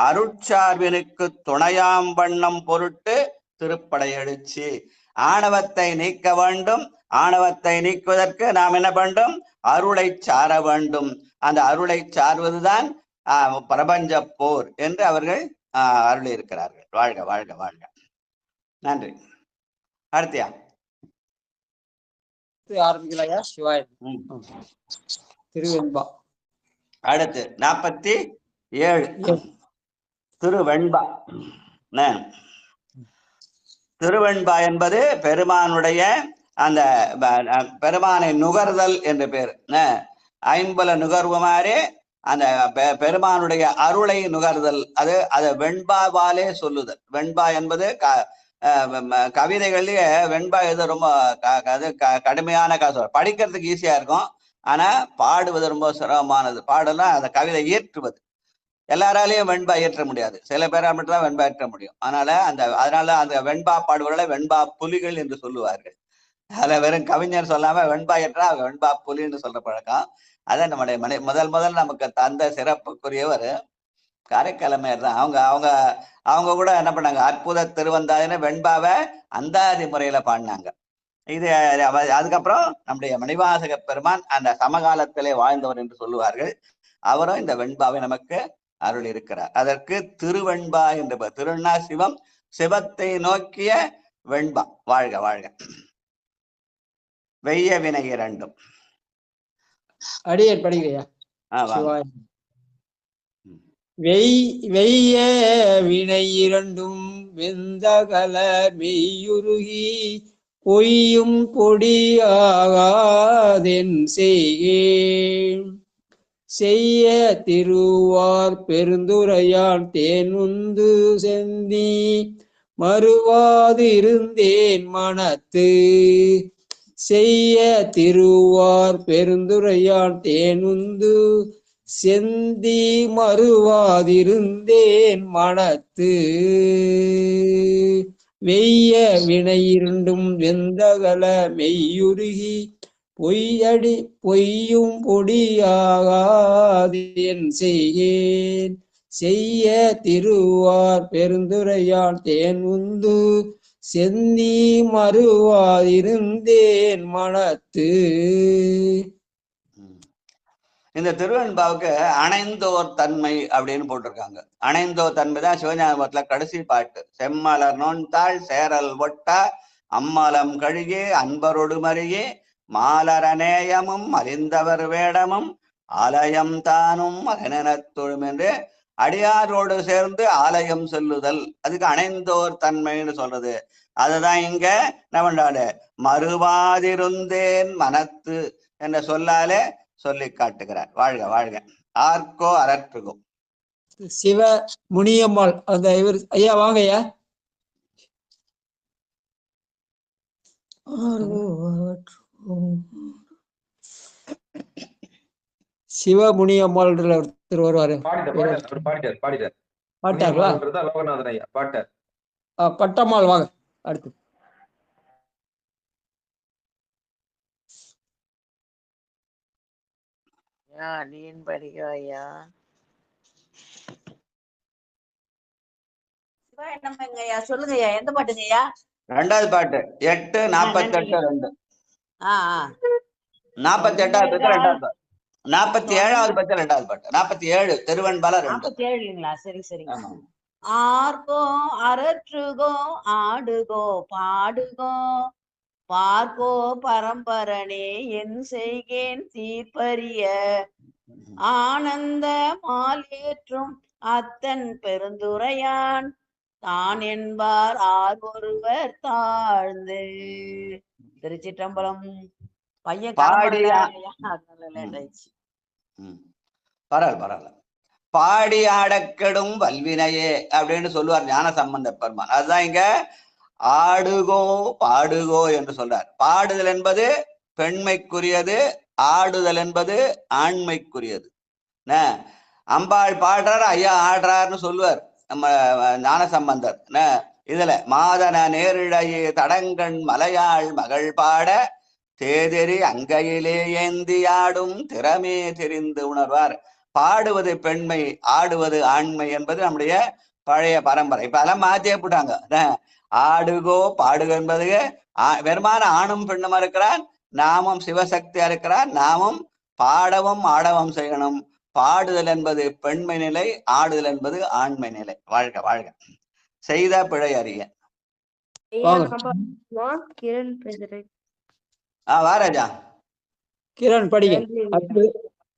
அருட்சார்பினுக்கு துணையாம் வண்ணம் பொருட்டு திருப்படையெழுச்சி. ஆணவத்தை நீக்க வேண்டும். ஆணவத்தை நீக்குவதற்கு நாம் என்ன வேண்டும்? அருளை சார வேண்டும். அந்த அருளை சார்வதுதான் பிரபஞ்ச போர் என்று அவர்கள் அருளி இருக்கிறார்கள். வாழ்க வாழ்க வாழ்க. நன்றி. அடுத்தியா ஆரம்பிக்கலையா? சிவாய திருவெண்பா. அடுத்து 47 திருவெண்பா. திருவெண்பா என்பது பெருமானுடைய அந்த பெருமானை நுகர்தல் என்று பேர். ஐம்பல நுகர்வு மாதிரி அந்த பெருமானுடைய அருளை நுகர்தல். அது வெண்பாவாலே சொல்லுதல். வெண்பா என்பது கவிதைகள்லயே வெண்பா இது ரொம்ப கடுமையான படிக்கிறதுக்கு ஈஸியா இருக்கும். ஆனா பாடுவது ரொம்ப சிரமமானது. பாடலாம் அந்த கவிதை இயற்றுவது எல்லாராலையும் வெண்பா இயற்ற முடியாது. சில பேரால் மட்டும்தான் வெண்பா இயற்ற முடியும். அதனால அந்த வெண்பா பாடுவர்களை வெண்பா புலிகள் என்று சொல்லுவார்கள். அதுல வெறும் கவிஞர் சொல்லாம வெண்பா இயற்றா வெண்பா புலின்னு சொல்ற பழக்கம். அதான் நம்முடைய முதல் நமக்கு தந்த சிறப்புக்குரியவர் காரைக்காலமையர் தான். அவங்க கூட என்ன பண்ணாங்க, அற்புத திருவந்தாதின்னு வெண்பாவை அந்தாதி முறையில பாடினாங்க. இது அதுக்கப்புறம் நம்முடைய மணிவாசக பெருமான் அந்த சமகாலத்திலே வாழ்ந்தவர் என்று சொல்லுவார்கள். அவரும் இந்த வெண்பாவை நமக்கு அருள் இருக்கிறார். அதற்கு திருவெண்பா என்று திருநா சிவம், சிவத்தை நோக்கிய வெண்பா. வாழ்க வாழ்க. வெய்ய வினை இரண்டும். அடியேன் படிக்கிறையா? வெய்ய வினை இரண்டும் வெந்தகலர் மெய்யுருகி பொய்யும் பொடியாகாதென் செய்ய திருவார் பெருந்துரையான் தேனுந்து செந்தி மறுவாதிருந்தேன் மனத்து. செய்ய திருவார் பெருந்துரையான் தேனுந்து செந்தி மறுவாதிருந்தேன் மனத்து. வெய்ய வினை இரண்டும் வெந்தகல மெய்யுருகி பொய்யும் பொடியாகாதென் செய்கேன். செய்ய திருவார் பெருந்துரையான் தேன் உந்து செந்தி மறுவாதிருந்தேன் மனத்து. இந்த திருவெண்பாவுக்கு அணைந்தோர் தன்மை அப்படின்னு போட்டிருக்காங்க. அணைந்தோர் தன்மை தான் சிவஞானபுரத்துல கடைசி பாட்டு. செம்மலர் நோன்தாள் சேரல் ஒட்டா அம்மலம் கழுகே அன்பரொடு மருகே மாலரநேயமும் அறிந்தவர் வேடமும் ஆலயம் தானும் மகனெனத் தொழும் என்று அடியாரோடு சேர்ந்து ஆலயம் செல்லுதல். அதுக்கு அணைந்தோர் தன்மைன்னு சொல்றது. அதுதான் இங்க நம்ம மறுவாதிருந்தேன் மனத்து என்ற சொல்லாலே சொல்லி காட்டுகிறார். வாழ்க வாழ்க. ஆர்க்கோ அரற்றுகோ. சிவ முனியம்மாள் அந்த இவர் ஐயா வாங்க ஐயா. சிவமுனியம்மாள் ஒருத்தர் வருவாரு. பாட்டாங்களா? பட்டம்மாள் வாங்க. அடுத்து ஐயா. என்னங்கய்யா சொல்லுங்கய்யா, எந்த பாட்டுங்கய்யா? ரெண்டாவது பாட்டு 8:48 48வது ரெண்டாவது பாட்டு, 47வது பாட்டு ரெண்டாவது பாட்டு, 47 திருவெண்பால 47 இல்லைங்களா? சரி சரிங்க. ஆர்கோ அரற்றுகோ ஆடுகோ பாடுகோ பார்கோ பரம்பரனே என் செய்கேன் தீர்ப்பரிய ஆனந்த மாலேற்றும் அத்தன் பெருந்துரையான் தான் என்பார் ஆர் ஒருவர் தாழ்ந்து. திருச்சிற்றம்பலம். பையன் பரவாயில்ல. பாடி ஆடக்கெடும் வல்வினையே அப்படின்னு சொல்லுவார் ஞான சம்பந்த பெருமான். அதுதான் இங்க ஆடுகோ பாடுகோ என்று சொல்றார். பாடுதல் என்பது பெண்மைக்குரியது, ஆடுதல் என்பது ஆண்மைக்குரியது. அம்பாள் பாடுறார், ஐயா ஆடுறாருன்னு சொல்லுவார் நம்ம ஞான சம்பந்தர். இதுல மாதன நேரிழையே தடங்கண் மலையாள் மகள் பாட தேதெறி அங்கையிலே ஏந்தி ஆடும் திறமே தெரிந்து உணர்வார். பாடுவது பெண்மை, ஆடுவது ஆண்மை என்பது நம்முடைய பழைய பரம்பரை. இப்ப அதெல்லாம் மாத்தியே போட்டாங்க. ஆடுகோ பாடுகோ என்பது வெறுமான ஆணும் பெண்ணுமா இருக்கிறான், நாமும் சிவசக்தியா இருக்கிறான், நாமும் பாடவும் ஆடவும் செய்யணும். பாடுதல் என்பது பெண்மை நிலை, ஆடுதல் என்பது ஆண்மை நிலை. வாழ்க வாழ்க. செய்த பிழை அறிய. வாராஜா கிரண் படிங்க.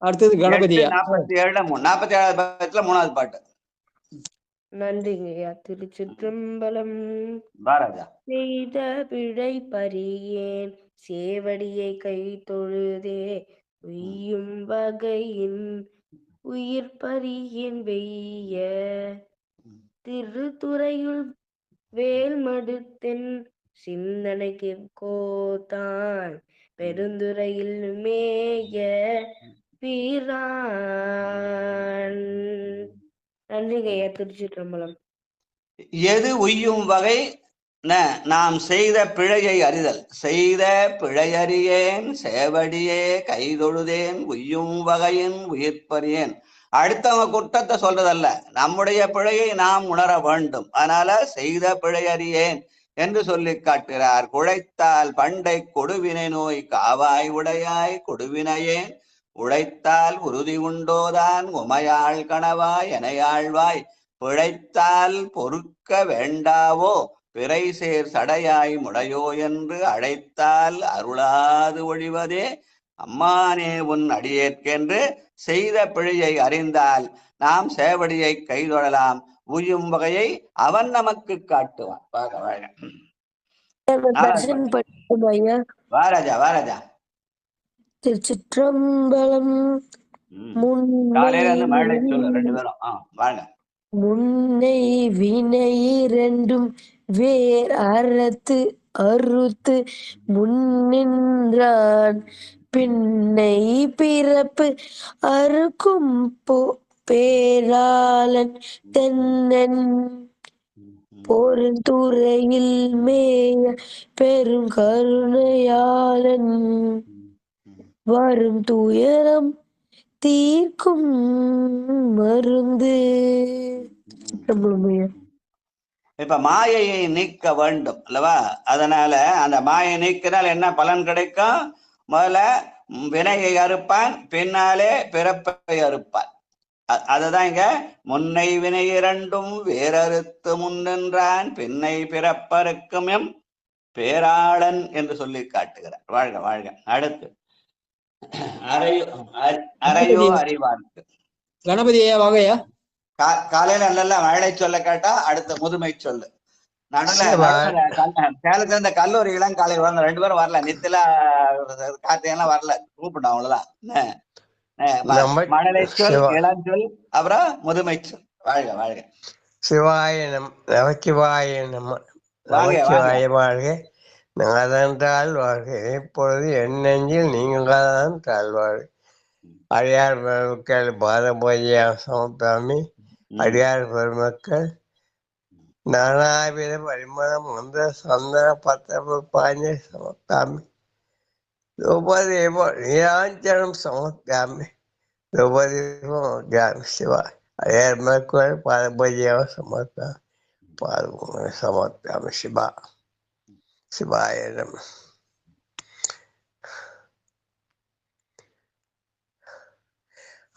அடுத்தது கணபதியா. 47வது 3வது பாட்டு. நன்றிங்கய்யா. திருச்சிற்றம்பலம். செய்த பிழை பறியேன் சேவடியை கை தொழுதே உய்யும் வகையின் உயிர் பறியேன் வெய்ய திருத்துறையுள் வேல் மடுத்தென் சிந்தனைக்கு கோத்தான் பெருந்துறையில் மேய வீரான். நன்றிங்கய்யா. திருச்சிற்றம்பலம். எது உய்யும் வகை? நாம் செய்த பிழையை அறிதல். செய்த பிழையறியேன் சேவடியே கைதொழுதேன் உய்யும் வகையின் உயிர்ப்பறியேன். அடுத்தவங்க குற்றத்தை சொல்றதல்ல, நம்முடைய பிழையை நாம் உணர வேண்டும். அதனால செய்த பிழையறியேன் என்று சொல்லி காட்டுகிறார். குழைத்தால் பண்டை கொடுவினை நோய் காவாய் உடையாய் கொடுவினையேன் உழைத்தால் உறுதி உண்டோதான் உமையாள் கணவாய் எனையாழ்வாய் பிழைத்தால் பொறுக்க வேண்டாவோ பிறை சேர் சடையாய் முடையோ என்று அழைத்தால் அருளாது ஒழிவதே அம்மானே உன் அடியேற்கென்று செய்த பிழையை அறிந்தால் நாம் சேவடியை கைதொழலாம். உய்யும் வகையை அவன் நமக்கு காட்டுவான். வாராஜா வாராஜா. திருச்சிற்றம்பலம். முன்னை வினை இரண்டும் வேர் அறுத்து அறுத்து முன்னின்றான் பின்னை பிறப்பு அறுக்கும் பேராளன் தென்னன் பொருந்துறையில் மேய பெரும் கருணையாளன் வரும் துயரம் தீர்க்கும் மருந்து. இப்ப மாயையை நீக்க வேண்டும் அல்லவா? அதனால அந்த மாயை நீக்கினால் என்ன பலன் கிடைக்கும்? முதல்ல வினையை அறுப்பான், பின்னாலே பிறப்பை அறுப்பான். அதுதான் இங்க முன்னை வினை இரண்டும் வேறறுத்து முன்னின்றான் பின்னை பிறப்பறுக்கும் எம் பேராளன் என்று சொல்லி காட்டுகிறார். வாழ்க வாழ்க. அடுத்து அறையோ அறிவார்க்கு. கணபதியா வாங்கயா. காலையில நல்லா வாழை சொல்ல கேட்டா அடுத்த முதுமை சொல்லு. சேலத்துல இருந்த கல்லூரி இளங்காலை வரல, 2 பேரும் வரல. நித்திலா கார்த்திகெல்லாம் வரல, கூப்பிட்டோம் அவ்வளவுதான். மழலை சொல், இளஞ்சொல், அப்புறம் முதுமை சொல். வாழ்க வாழ்க. சிவாய நமச்சிவாய நமச்சிவாய வாழ்க. நாதன்றால் வாழ்க. இப்பொழுது என் நெஞ்சில் நீங்களாதான் தாழ்வாழ்க. அடியார் பெருமக்கள் பாதபோஜியா சமத்தாமி. அடியார் பெருமக்கள் நானாவித பரிமளம் வந்த சந்தன பத்திர பாஞ்ச சமத்தாமி. துபதீபம் நீராஞ்சனம் சமத்தாமி. துபதீபம் சிவா. அடியார் பெருமக்கள் பாதபோஜியாக சமத்தாமி சிவா. சிவாய நம.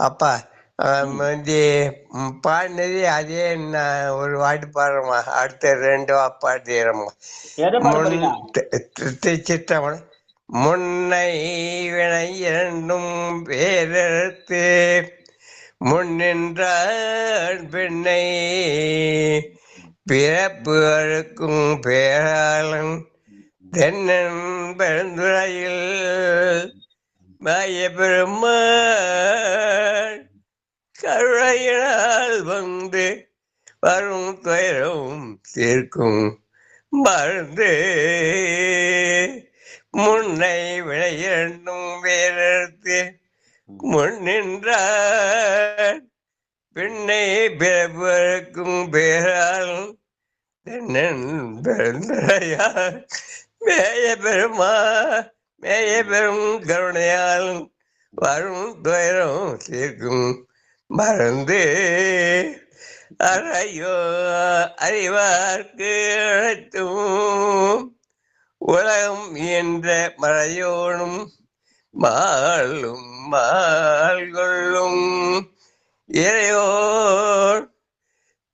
அப்பா பாடினது அதே ஒரு வாட்டி பாடுறோமா, அடுத்த 2 பாடுறோமா. திருச்சிற்றம்பலம். முன்னை வினை 2 பேரெடுத்து முன்னின்ற பெண்ணை பிறப்பு அறுக்கும் பேராளன் தென்னன் பெருந்துறையில் மாய பெருமாள் கருணையினால் வந்து வரும் துயரும் தீர்க்கும் மருந்து. முன்னை வினை 2 பேரெடுத்து முன்னின்றார் பெண்ணை பிறப்பு அறுக்கும் பேராளன் தென்னன் பெருந்துறையால் மேய பெரும் கருணையால் வரும் துயரம் தீர்க்கும் மறந்து. அறையோ அறிவார்க்கு அழைத்தும் உலகம் என்ற மறையோனும் மாளும் மாள்கொள்ளும் இறையோர்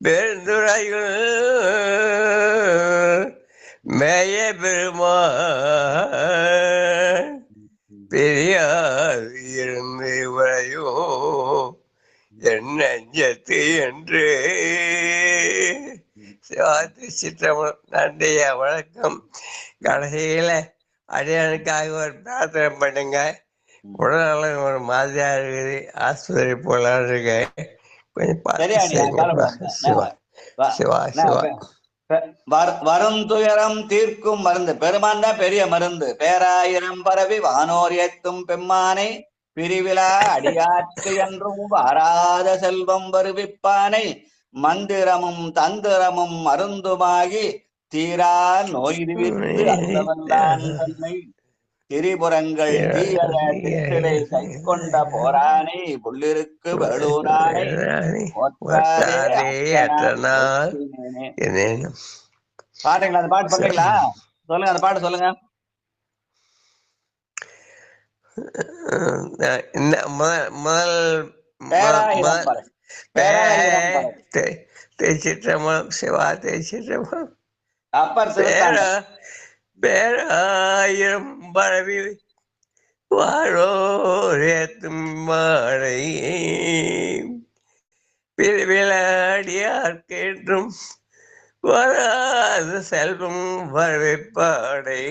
பெருந்துறையுள் மேய பெருமாள் பெரியார் இருந்து வரையோ என் நெஞ்சத்து என்று. சிவாதி சித்திரம். நன்றியா, வணக்கம். கடைசியில அடியானுக்காக ஒரு பிரார்த்தனை பண்ணுங்க. உடல்நலம் ஒரு மாதிரியா இருக்குது, ஆஸ்பத்திரி போலான்னு இருக்கேன். கொஞ்சம் பார்த்து சிவா சிவா சிவா. வரும் துயரம் தீர்க்கும் மருந்து. பெருமான் தான் பெரிய மருந்து. பேராயிரம் பரவி வானோர் ஏத்தும் பெம்மானை பிரிவிழா அடியாட்கு என்றும் வாராத செல்வம் வருவிப்பானை மந்திரமும் தந்திரமும் மருந்துமாகி தீரா நோய் விட்டு அந்தவல்லான் தன்னை திரிபுரங்கள் தீயல திட்டலை கை கொண்ட போரானை புள்ளிருக்கு வேளூரானை பாட்டுங்களா? அந்த பாட்டு பண்றீங்களா? சொல்லுங்க, அந்த பாட்டு சொல்லுங்க. திருச்சிற்றம்பலம். சிவா திருச்சிற்றம்பலம். அப்பர் பேராயிரம் பரவி வாழோரேத்தும் மாலை விளையாடியார்க்கென்றும் வராத செல்வம் வரவேற்பாடை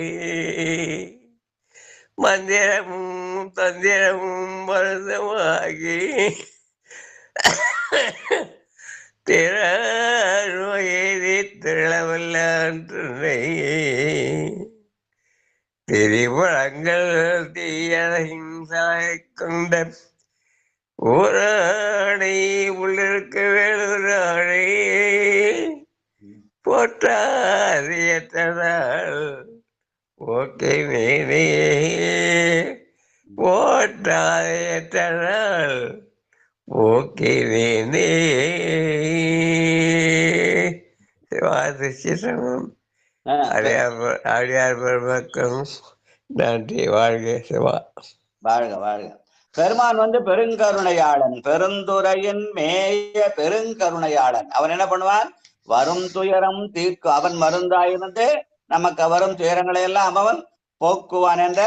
மந்திரமும் தந்திரமும் மருந்தமாகி திறநோயேதி திரளவல்லை திரிபுரங்கள் தீயகிம்சாய் கொண்ட ஊராணை உள்ளிருக்க வேலூராணை போற்றாதியற்றதால் ஓகே மேனே போற்றாதியற்றதால் ஓகே மேனே. சிவாதிசிரமம். அடியார் பெருமக்களும் நன்றி. வாழ்க சிவா. வாழ்க வாழ்க. பெருமான் வந்து பெருங்கருணையாளன், பெருந்துறையின் மேய பெருங்கருணையாளன். அவன் என்ன பண்ணுவான்? வரும் துயரம் தீர்க்கும். அவன் மருந்தாயிருந்து நமக்கு வரும் துயரங்களை எல்லாம் அவன் போக்குவான் என்ற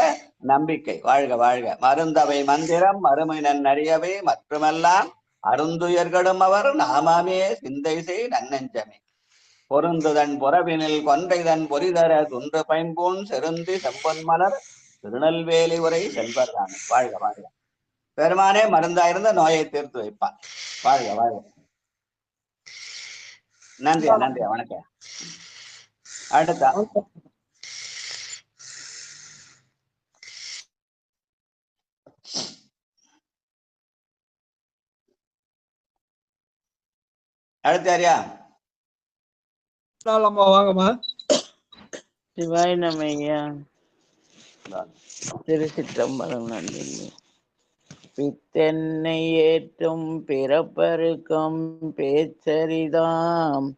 நம்பிக்கை. வாழ்க வாழ்க. மருந்தவை மந்திரம் மறுமை நன்னறியவை மற்றுமெல்லாம் அருந்துயர்களும் அவர் நாமாமே சிந்தை செய் நன்னெஞ்சமே. பொருந்துதன் புறவினில் கொன்றைதன் பொறிதர துன்று பைம்பூன் செருந்தி செம்பொன் மலர் திருநெல்வேலி உரை செல்வர் தானே. வாழ்க வாழ்க. பெருமானே மருந்தாயிருந்த நோயை தீர்த்து வைப்பான். வாழ்க வாழ்க. நன்றியா நன்றியா, வணக்கம். அடுத்த யாரியா? வாங்கம்மா. சிவாய் நம்மையா. திருச்சிற்றம்பலம். நன்றி. பித்தென்னை ஏற்றும் பிறப்பருக்கும் பேச்சரிதாம்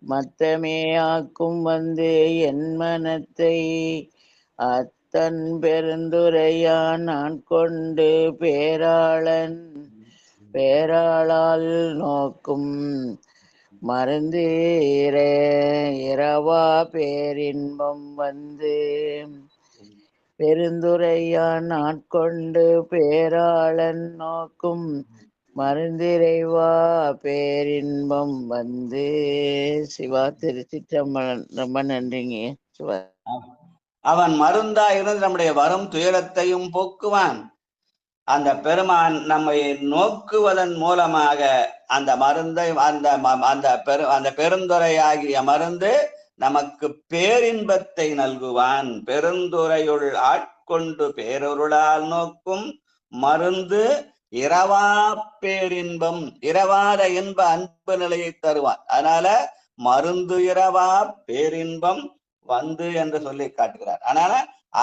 மத்தமே ஆக்கும் வந்து என் மனத்தை அத்தன் பெருந்துரையான் நான் கொண்டு பேராளால் நோக்கும் மருந்தீரே இரவா பேரின்பம் வந்து பெருந்துரையான் ஆட்கொண்டு பேராளன் நோக்கும் மருந்திரைவா பேரின்பம் வந்து. சிவா. திருச்சிற்றம்பலம். ரொம்ப நன்றிங்க சிவா. அவன் மருந்தா இருந்து நம்முடைய வரும் துயரத்தையும் போக்குவான். அந்த பெருமான் நம்மை நோக்குவதன் மூலமாக அந்த மருந்தை அந்த பெருந்துரையாகிய மருந்து நமக்கு பேரின்பத்தை நல்குவான். பெருந்துரையுள் ஆட்கொண்டு பேரொருளால் நோக்கும் மருந்து இரவா பேரின்பம், இரவாத இன்ப அன்பு நிலையை தருவான். அதனால மருந்து இரவா பேரின்பம் வந்து என்று சொல்லி காட்டுகிறார். அதனால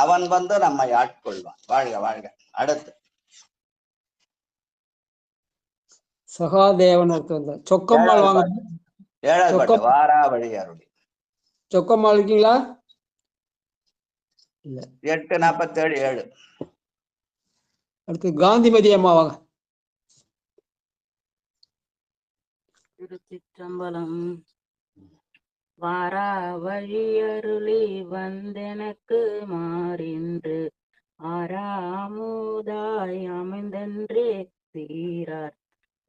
அவன் வந்து நம்மை ஆட்கொள்வான். வாழ்க வாழ்க. அடுத்து சகாதேவன் சொக்கம்மாள் வாங்க. ஏழாவது பாட்டு வாரா வழி அருளி. சொக்கம்மாள் இருக்கீங்களா? 8:47. அடுத்து காந்திமதி அம்மா வாங்க. திருச்சிற்றம்பலம். வாரா வழி அருளி வந்தெனக்கு மாறின்று ஆறாமுதாய் அமைந்தன்றே சீரார்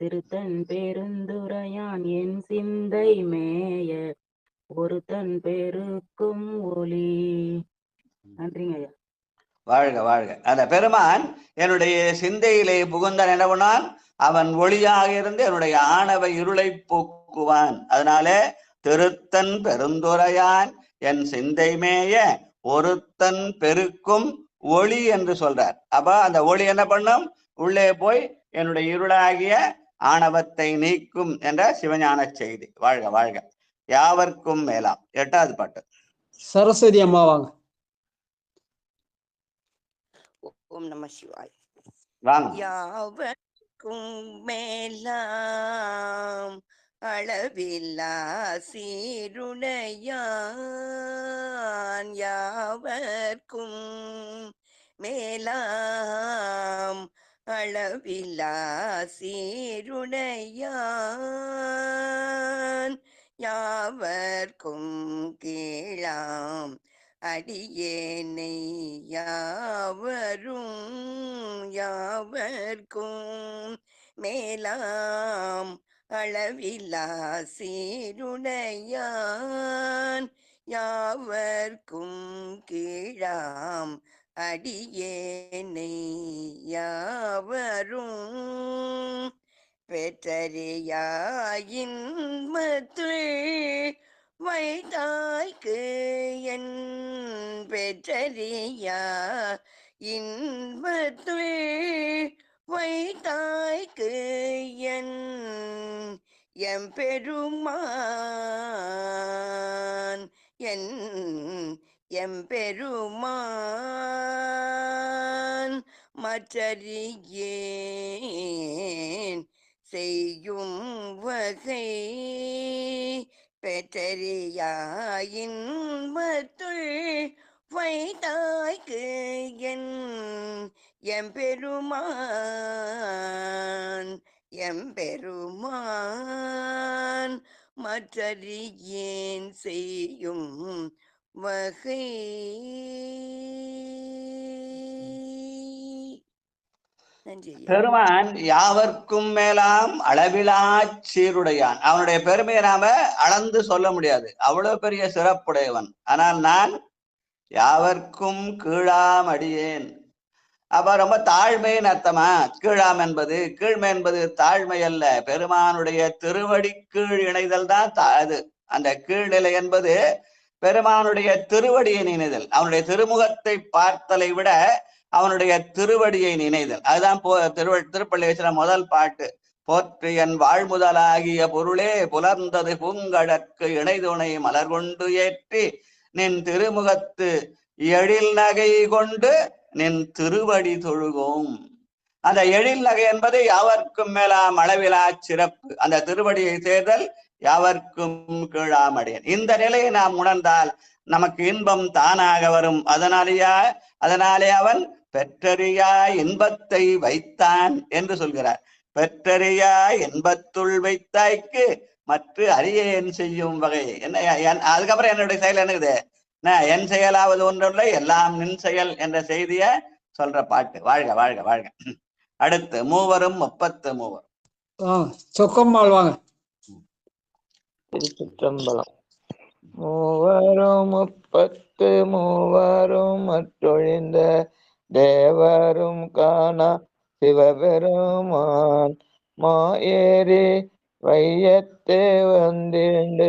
திருத்தன் பெருந்துரையான் என் சிந்தை மேய ஒருத்தன் பெருக்கும் ஒளி. நன்றிங்க ஐயா. வாழ்க வாழ்க. அந்த பெருமான் என்னுடைய சிந்தையிலே புகுந்தான் எனவனான். அவன் ஒளியாக இருந்து என்னுடைய ஆணவ இருளை போக்குவான். அதனால திருத்தன் பெருந்துரையான் என் சிந்தை மேய ஒருத்தன் பெருக்கும் ஒளி என்று சொல்றார். அப்ப அந்த ஒளி என்ன பண்ணும்? உள்ளே போய் என்னுடைய இருளாகிய ஆணவத்தை நீக்கும் என்ற சிவஞான செய்தி. வாழ்க வாழ்க. யாவர்க்கும் மேலாம். 8வது பாட்டு. சரஸ்வதி அம்மா வாங்க. ஓம் நம சிவாய். வாங்க. யாவர்க்கும் மேலாம் அளவில்லா சீருடையான் யாவர்க்கும் மேலாம் அளவில்லா சீருடையான் யாவர்க்கும் கீழாம் அடியேனை யாவர்க்கும் மேலாம் அளவில்லா சீருடையான் யாவர்க்கும் கீழாம் அடியேனை யாவரும் பெற்றறியாயின் வைத்தாய்க்கு என் பெற்றறியா இன்பத்துள் வைத்தாய்க்கு என் எம்பெருமான் எம்பெருமான் மற்றறியேன் செய்யும் வகை பெற்றறியாயின் வைத்தாய்க்கு என் எம்பெருமான் மற்றறியேன் செய்யும் வகை. நன்றி ஐயா. பெருமான் யாவர்க்கும் மேலாம் அளவிலா சீருடையான். அவனுடைய பெருமையை நாம அளந்து சொல்ல முடியாது, அவ்வளவு பெரிய சிறப்புடையவன். ஆனால் நான் யாவர்க்கும் கீழாம் அடியேன். அப்ப ரொம்ப தாழ்மைன்னு அர்த்தமா? கீழாம் என்பது, கீழ்மை என்பது தாழ்மை அல்ல, பெருமானுடைய திருவடி கீழ் இணைதல் தான் அது. அந்த கீழ்நிலை என்பது பெருமானுடைய திருவடியை நினைதல், அவனுடைய திருமுகத்தை பார்த்தலை விட அவனுடைய திருவடியை நினைதல். அதுதான் திருப்பள்ளி முதல் பாட்டு. போற்று என் வாழ்முதலாகிய பொருளே புலர்ந்தது பூங்கடற்கு இணைதுணை மலர் கொண்டு ஏற்றி நின் திருமுகத்து எழில் நகை கொண்டு நின் திருவடி தொழுவோம். அந்த எழில் நகை என்பது யாவர்க்கும் மேலாம் அளவிலா சிறப்பு. அந்த திருவடியை சேர்தல் யாவர்க்கும் கீழாமடையன். இந்த நிலையை நாம் உணர்ந்தால் நமக்கு இன்பம் தானாக வரும். அதனாலே அவன் பெற்றறியா இன்பத்தை வைத்தான் என்று சொல்கிறார். பெற்றறியா இன்பத்துள் வைத்தாய்க்கு மற்ற அறியேன் செய்யும் வகை என்ன. அதுக்கப்புறம் என்னுடைய செயல் என்னது? என் செயலாவது ஒன்றுள்ள எல்லாம் நின் செயல் என்ற செய்திய சொல்ற பாட்டு. வாழ்க வாழ்க வாழ்க. அடுத்து மூவரும் 33. சொக்கம்மாள் வாங்க. திருச்சிற்றம்பலம். மூவரும் 33 மற்றொழிந்த தேவரும் காணா சிவபெருமான் மாயேறி வையத்தே வந்திருந்த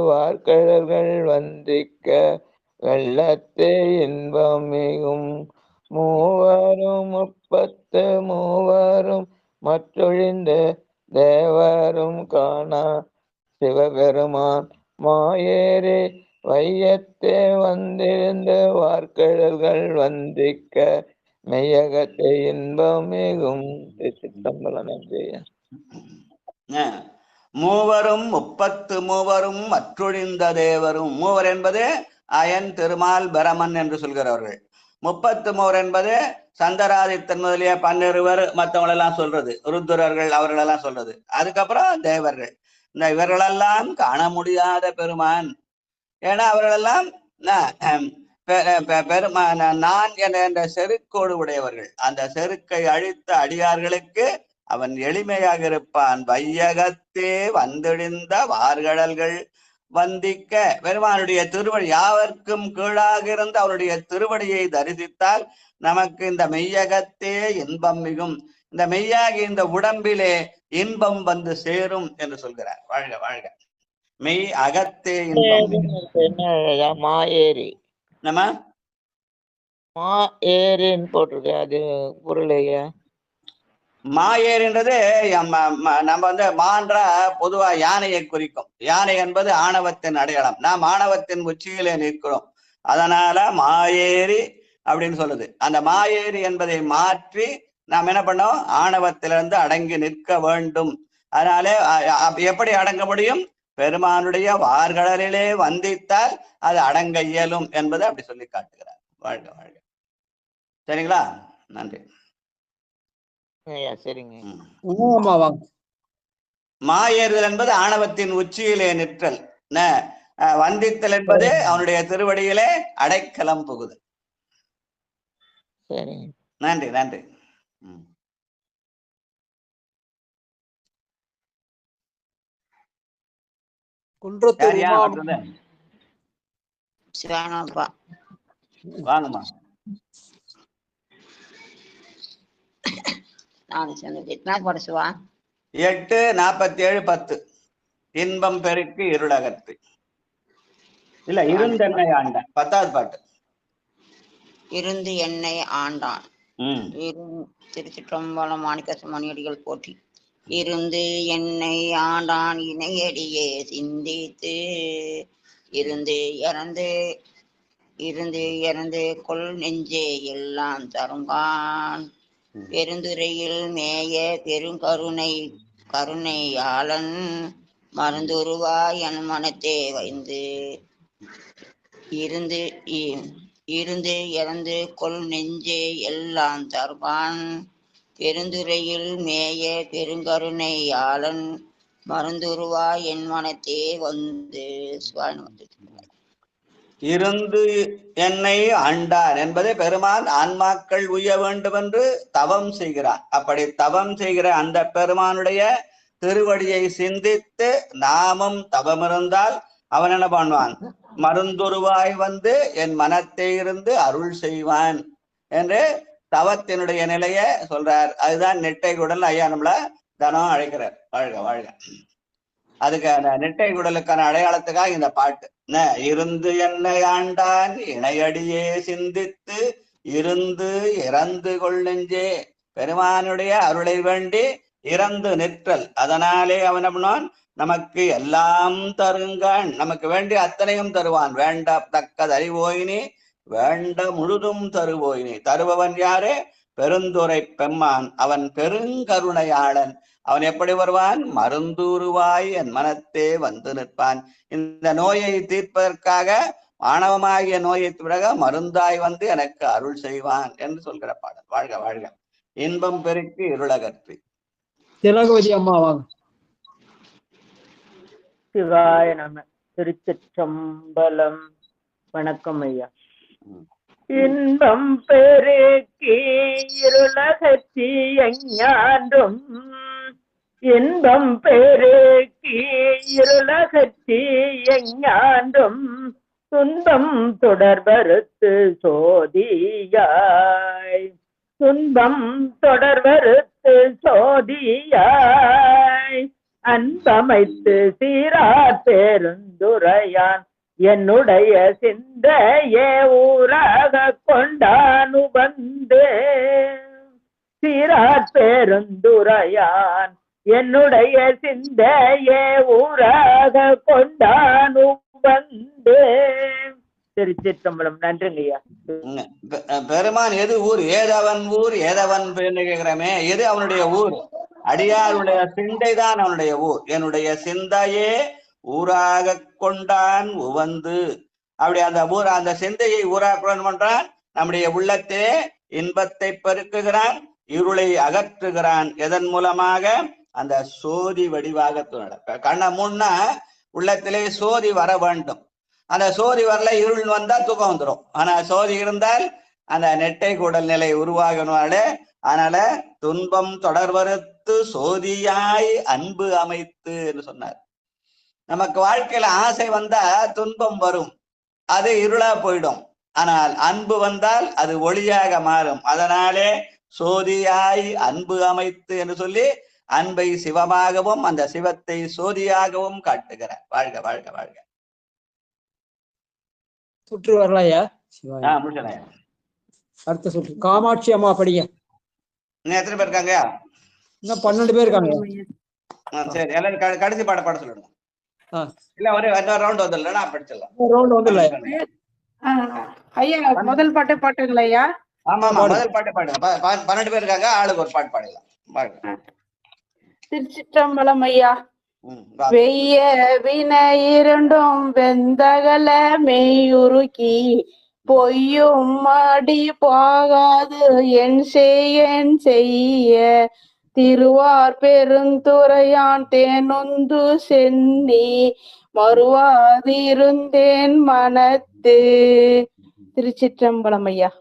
வார்கழல்கள் வந்திக்க வெள்ளத்தே இன்பம் மிகும். மூவரும் 33 மற்றொழிந்த தேவரும் காணா சிவபெருமான் மாயேறி வையத்தே வந்திருந்த வார்கழல்கள் வந்திக்க மெய்யகத்தை இன்பம் மிகும். திருச்சிற்றம்பலம். மூவரும் 33 மற்றொழிந்த தேவரும். மூவர் என்பது அயன், திருமால், பிரமன் என்று சொல்கிறவர்கள். 33 என்பது சந்தராதித்தன் முதலிய 12 மற்றவங்களெல்லாம் சொல்றது, ருத்ரர்கள் அவர்களெல்லாம் சொல்றது. அதுக்கப்புறம் தேவர்கள். இந்த இவர்களெல்லாம் காண முடியாத பெருமான். ஏன்னா அவர்களெல்லாம் நான் என்ற செருக்கோடு உடையவர்கள். அந்த செருக்கை அழித்த அடியார்களுக்கு அவன் எளிமையாக இருப்பான். வையகத்தே வந்திழிந்த வார்கடல்கள் வந்திக்க. பெருமானுடைய திருவடி யாவர்க்கும் கீழாக இருந்து அவருடைய திருவடியை தரிசித்தால் நமக்கு இந்த மெய்யகத்தே இன்பம் மிகும். இந்த மெய்யாகி இந்த உடம்பிலே இன்பம் வந்து சேரும் என்று சொல்கிறார். வாழ்க வாழ்க. மெய் அகத்தே இன்பம். மாயேரி நம்ம மாயேரின்னு போட்டிருக்க, அது பொருளையா? மாயேறுன்றது நம்ம மான்ற பொதுவா யானையை குறிக்கும். யானை என்பது ஆணவத்தின் அடையாளம். நாம் ஆணவத்தின் உச்சியிலே நிற்கிறோம், அதனால மாயேறி அப்படின்னு சொல்லுது. அந்த மாயேறி என்பதை மாற்றி நாம் என்ன பண்ணோம்? ஆணவத்திலிருந்து அடங்கி நிற்க வேண்டும். அதனாலே எப்படி அடங்க முடியும்? பெருமானுடைய வார்கடலிலே வந்தித்தால் அது அடங்க இயலும் என்பதை அப்படி சொல்லி காட்டுகிறார். வாழ்க வாழ்க. சரிங்களா? நன்றி. சரிங்க. மாயேறுதல் என்பது ஆணவத்தின் உச்சியிலே நிற்றல். வந்தித்தல் என்பது அவனுடைய திருவடியிலே அடைக்கலம் புகுதல். நன்றி நன்றி. வாங்கம்மா. நான் சொன்னது 8:47-10. இன்பம் பெருக்கு இருளகத்து. இல்ல, இருந்தென்னை ஆண்டான். 10வது பாட்டு. இருந்து என்னை ஆண்டான். திருச்சிற்றம்பலம். மாணிக்கசுமணியடிகள் போற்றி. இருந்து என்னை ஆண்டான் இணையடியே சிந்தித்து இருந்து இறந்து கொள் நெஞ்சே எல்லாம் தருங்கான். பெருந்துறையில் மேய கருணையாளன் மருந்துருவாய் என் மனத்தே வைந்து இருந்து இறந்து கொள் நெஞ்சே எல்லாம் தருவான். பெருந்துறையில் மேய பெருங்கருணையாளன் மருந்துருவாய் என் மனத்தே வந்து. இருந்து என்னை ஆண்டான் என்பது பெருமான் ஆன்மாக்கள் உய்ய வேண்டும் என்று தவம் செய்கிறான். அப்படி தவம் செய்கிற அந்த பெருமானுடைய திருவடியை சிந்தித்து நாமும் தவம் இருந்தால் அவன் என்ன பண்ணுவான்? மருந்துருவாய் வந்து என் மனத்தை இருந்து அருள் செய்வான் என்று தவத்தினுடைய நிலைய சொல்றார். அதுதான் நெட்டை குடல் ஐயா நம்மள தனம் அழைக்கிறார். வாழ்க வாழ்க. அதுக்கு அந்த நெட்டை குடலுக்கான அடையாளத்துக்காக இந்த பாட்டு. இருந்து என்னை ஆண்டான் இணையடியே சிந்தித்து இருந்து இறந்து கொள் நெஞ்சே. பெருமானுடைய அருளை வேண்டி இறந்து நிற்றல். அதனாலே அவன் அப்படின்னான் நமக்கு எல்லாம் தருங்கான், நமக்கு வேண்டி அத்தனையும் தருவான். வேண்டத்தக்கது அறிவோயினி வேண்ட முழுதும் தருவோயினி. தருபவன் யாரு? பெருந்துரை பெம்மான். அவன் பெருங்கருணையாளன். அவன் எப்படி வருவான்? மருந்துருவாய் என் மனத்தே வந்து நிற்பான். இந்த நோயை தீர்ப்பதற்காக ஆணவமாகிய நோயை பிறகு மருந்தாய் வந்து எனக்கு அருள் செய்வான் என்று சொல்கிற பாடல். வாழ்க வாழ்க. இன்பம் பெருக்கி இருளகற்றி. திலகவதி அம்மா வாங்க. சிவாய நம. திருச்சிற்றம்பலம். வணக்கம் ஐயா. இன்பம் பெருக்கி இருளகற்றி எஞ்ஞான்றும் இன்பம் பெருக்கி இருளகற்றி எஞ்ஞான்றும் துன்பம் தொடர்வறுத்து சோதியாய் துன்பம் தொடர்வறுத்து சோதியாய் அன்பமைத்து சீரா பெருந்துரையான் என்னுடைய சிந்தையே ஊராக கொண்டானு வந்து சீரா பெருந்துரையான் என்னுடைய சிந்தையே ஊராக கொண்டானு வந்து. திருச்சிற்றம்பலம். நன்றிங்கய்யா. பெருமான் எது ஊர்? ஏதவன் ஊர் ஏதவன் கேட்கிறமே, எது அவனுடைய ஊர்? அடியாருடைய சிந்தை தான் அவனுடைய ஊர். என்னுடைய சிந்தையே ஊராக கொண்டான் உவந்து. அப்படி அந்த ஊர் அந்த சிந்தையை ஊராக பண்றான். நம்முடைய உள்ளத்திலே இன்பத்தை பெருக்குகிறான், இருளை அகற்றுகிறான். எதன் மூலமாக? அந்த சோதி வடிவாக கண்ண முன்னா உள்ளத்திலே சோதி வர வேண்டும். அந்த சோதி வரல, இருள் வந்தா தூக்கம் வந்துடும். ஆனா சோதி இருந்தால் அந்த நெட்டை கூடல் நிலை உருவாகணும்னாலே அதனால துன்பம் தொடர்வறுத்து சோதியாய் அன்பு அமைத்து என்று சொன்னார். நமக்கு வாழ்க்கையில ஆசை வந்தா துன்பம் வரும், அது இருளா போயிடும். ஆனால் அன்பு வந்தால் அது ஒளியாக மாறும். அதனாலே சோதியாய் அன்பு அமைத்து என்று சொல்லி அன்பை சிவமாகவும் அந்த சிவத்தை சோதியாகவும் காட்டுகிறார். வாழ்க வாழ்க வாழ்க. சுற்று வரலையா? அடுத்த சுற்று காமாட்சி அம்மா படிங்க. இன்னும் எத்தனை பேர் இருக்காங்க? இன்னும் 12 பேர் இருக்காங்க. சரி, எல்லாரும் கடைசி பாட சொல்லுங்க. இல்ல ஒரு ரவுண்ட் வந்துடலாம், படிச்சிடலாம். ரவுண்ட் வந்துடல ஐயா. முதல் பாட்டு பாட்டுங்களா ஐயா? ஆமா ஆமா, முதல் பாட்டு பாடுங்க. 12 பேர் இருக்காங்க, ஆளுக்கு ஒரு பாட்டு பாடலாம். திருச்சிற்றம்பலம் ஐயா. வெய்ய வினை இரண்டும் வெந்தகல மெய்யுருக்கி பொய்யும் அடி போகாது என் செய்ய திருவார் பெருந்துரையான் தேனொந்து சென்னி மறுவாதிருந்தேன் மனத்து. திருச்சிற்றம்பலம் ஐயா.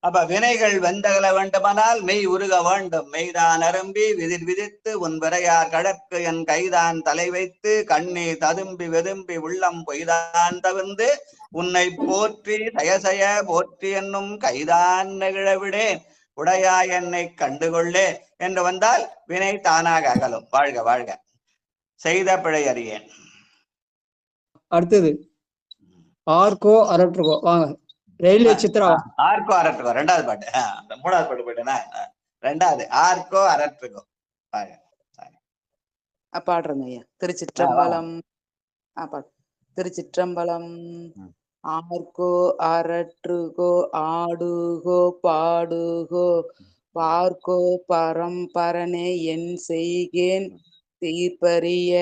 அப்ப வினைகள் வெந்தகல வேண்டுமானால் மெய் உருக வேண்டும். மெய்தான் அரும்பி விதிர் விதித்து உன் விரையார் கடற்கு என் கைதான் தலை வைத்து கண்ணி ததும்பி வெதும்பி உள்ளம் பொய்தான் தவிர்ந்து உன்னை போற்றி தயசய போற்றி என்னும் கைதான் நெகிழவிடேன் உடையா என்னை கண்டுகொள்ளே என்று வந்தால் வினை தானாக அகலும். வாழ்க வாழ்க. செய்த பிழை அறியேன். அடுத்தது ஆர்கோ அரற்றுகோ. வாங்க. ரயில்வே சித்ரா. ஆர்கோ அரற்றுகோ ரெண்டாவது பாட்டு. மூணாவது பாட்டு போயிட்டேன்னா ரெண்டாவது ஆர்கோ அரற்றுகோ. பாடுறேங்க ஐயா. திருச்சிற்றம்பலம். திருச்சிற்றம்பலம். ஆர்கோ அரற்றுகோ ஆடுகோ பாடுகோ பார்க்கோ பரம்பரனே என் செய்கேன் தீர்ப்பரிய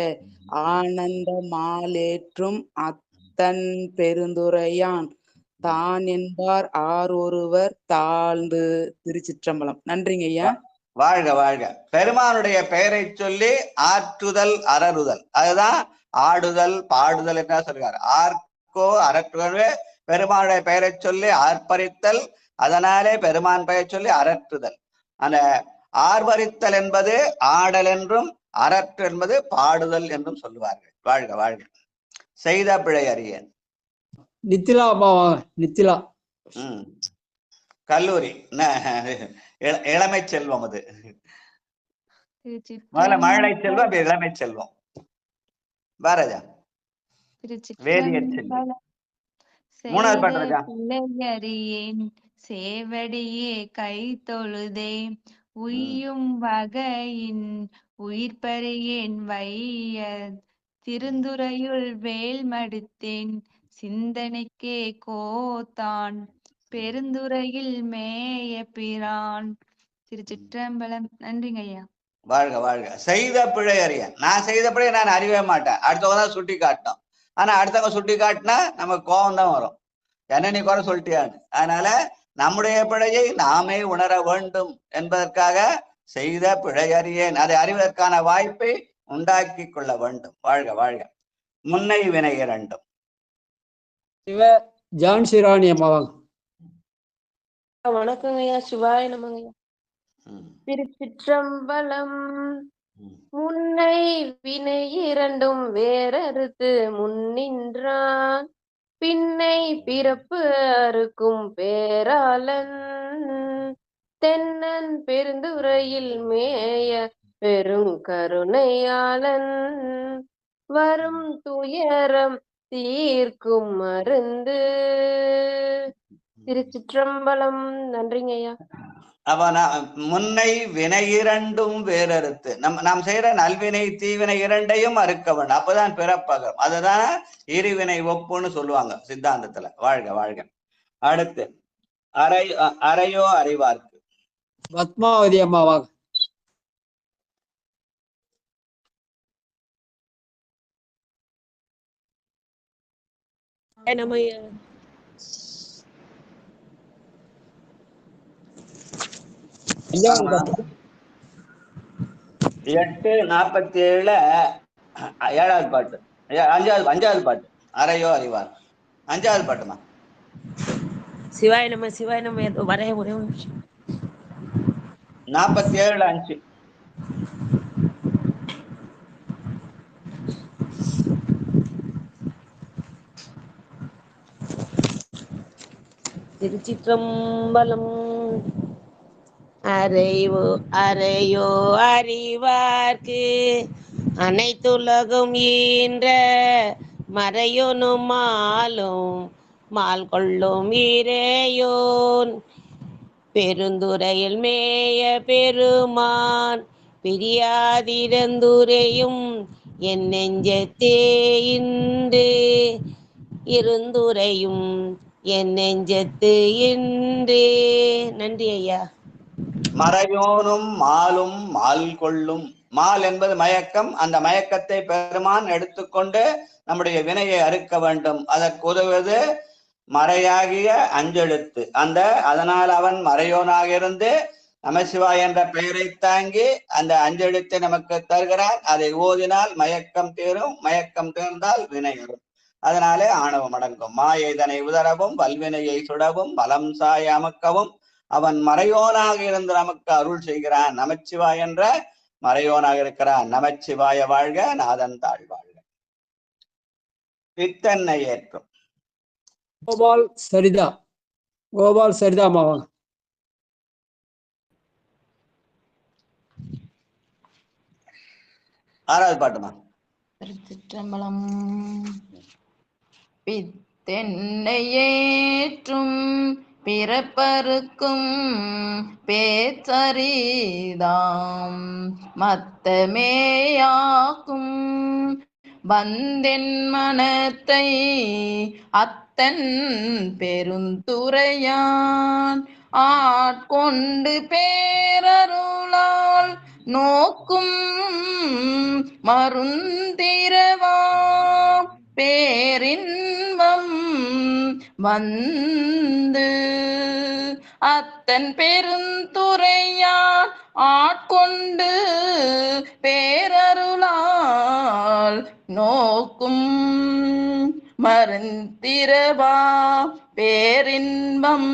ஆனந்த மாலேற்றும் அத்தன் பெருந்துரையான் தான் என்பார் ஆர் ஒருவர் தாழ்ந்து. திருச்சிற்றம்பலம். நன்றிங்க ஐயா. வாழ்க வாழ்க. பெருமானுடைய பெயரை சொல்லி ஆற்றுதல் அரறுதல், அதுதான் ஆடுதல் பாடுதல் என்ன சொல்றாரு. ஆர்க்கோ அரற்றுகவே பெருமானுடைய பெயரை சொல்லி ஆர்ப்பரித்தல், அதனாலே பெருமான் பெயர் சொல்லி அரற்றுதல். அந்த ஆர்ப்பரித்தல் என்பது ஆடல் என்றும் அரற்று என்பது பாடுதல் என்றும் சொல்லுவார்கள். வாழ்க வாழ்க. செய்த பிழை அறியேன். நித்திலா அம்மாவா? நித்திலா கல்லூரி இளமை செல்வம். அது முதல்ல மழலை செல்வம், இளமை செல்வம். பாரஜா வேதியர் செல்வம். மூணாவது பாட்டு ராஜா. பிள்ளையறியேன் சேவடியே கை தொழுதே உய்யும் வகையின் உயிர்பறியேன் வைய திருந்துறையுள் வேல் மடுத்தேன் சிந்தனைக்கே கோத்தான் பெருந்துறையில் மேய பிரான். திருச்சிற்றம்பலம். நன்றிங்க ஐயா. வாழ்க வாழ்க. செய்த பிழை அறிய. நான் செய்த பிழை நான் அறிவே மாட்டேன், அடுத்தவங்க தான் சுட்டி காட்டணும். ஆனா அடுத்தவங்க சுட்டி காட்டினா நமக்கு கோபம் தான் வரும், என்ன நீ குறை சொல்லிட்டியான்னு. அதனால நம்முடைய பிழையை நாமே உணர வேண்டும் என்பதற்காக செய்த பிழை அறியேன், அதை அறிவதற்கான வாய்ப்பை உண்டாக்கி கொள்ள வேண்டும். வாழ்க வாழ்க. முன்னை வினை இரண்டும். ஜான்சி ராணி அம்மாவாங்க. வணக்கங்க ஐயா. சிவாய நமங்க ஐயா. திருச்சிற்றம்பலம். முன்னை வினை இரண்டும் வேறறுத்து முன்னின்றான் பின்னை பிறப்பு அறுக்கும் பேராளன் தென்னன் பெருந்துறையில் மேய பெருங்கருணையாளன் வரும் துயரம் தீர்க்கும் மருந்து. திருச்சிற்றம்பலம். நன்றிங்க ஐயா. அப்ப முன்னை வினை இரண்டும் வேறறுத்து நாம் செய்யற நல்வினை தீவினை இரண்டையும் அறுக்க வேண்டும், அப்பதான் பிறப்பகம். அதுதான் இருவினை ஒப்புன்னு சொல்லுவாங்க சித்தாந்தத்துல. வாழ்க வாழ்க. அடுத்து அறையோ அறிவார்க்கு. பத்மாவதி அம்மாவாங்க. நம்ம 8:47 7வது பாட்டு, 5வது பாட்டு. அறையோ அறிவார் 5வது பாட்டுமா? சிவாய நம்ம சிவாய நம்ம வரைய ஒரே ஒரு நிமிஷம். 47:5. திருச்சிற்றம்பலம். அறையோ அறிவார்க்கு அனைத்துலகும் ஈன்ற மறையோனும் மாலும் மால் கொள்ளும் இறையோன் பெருந்துறையில் மேய பெருமான் பிரியாதிரந்துரையும் என் நெஞ்சத்தே இன்று இருந்துரையும் என் நெஞ்சத்து இன்றே. நன்றி ஐயா. மறையோனும் மாலும் மால் கொள்ளும். மால் என்பது மயக்கம். அந்த மயக்கத்தை பெருமான் எடுத்துக்கொண்டு நம்முடைய வினையை அறுக்க வேண்டும். அதற்கு உதவுவது மறையாகிய அஞ்செழுத்து. அதனால் அவன் மறையோனாக இருந்து நமசிவாய் என்ற பெயரை தாங்கி அந்த அஞ்செழுத்தை நமக்கு தருகிறார். அதை ஓதினால் மயக்கம் தீரும், மயக்கம் தீர்ந்தால் வினை வரும். அதனாலே ஆணவம் அடங்கும். மாயைதனை உதரவும் வல்வினையை சுடவும் வலம் சாய அமக்கவும் அவன் மறையோனாக இருந்து நமக்கு அருள் செய்கிறான். நமச்சிவாய் என்ற மறையோனாக இருக்கிறான். நமச்சிவாய வாழ்க. நாதன் தாழ் வாழ்க. பித்தன்னை ஏற்கும். கோபால் சரிதா. கோபால் சரிதா அம்மாவாங்க. ஆறாவது பாட்டுமா? திருச்சிற்றம்பலம். பித்தென்னை ஏற்றும் பிறப்பருக்கும் பேச்சரிதாம் மத்தமேயாக்கும் வந்தென் மனத்தை அத்தன் பெருந்துரையான் ஆட்கொண்டு பேரருளால் நோக்கும் மருந்திரவாம் பேரின்பம் வந்து அத்தன் பெருந்துரையான் ஆட்கொண்டு பேரருளால் நோக்கும் மருந்திரவா பேரின்பம்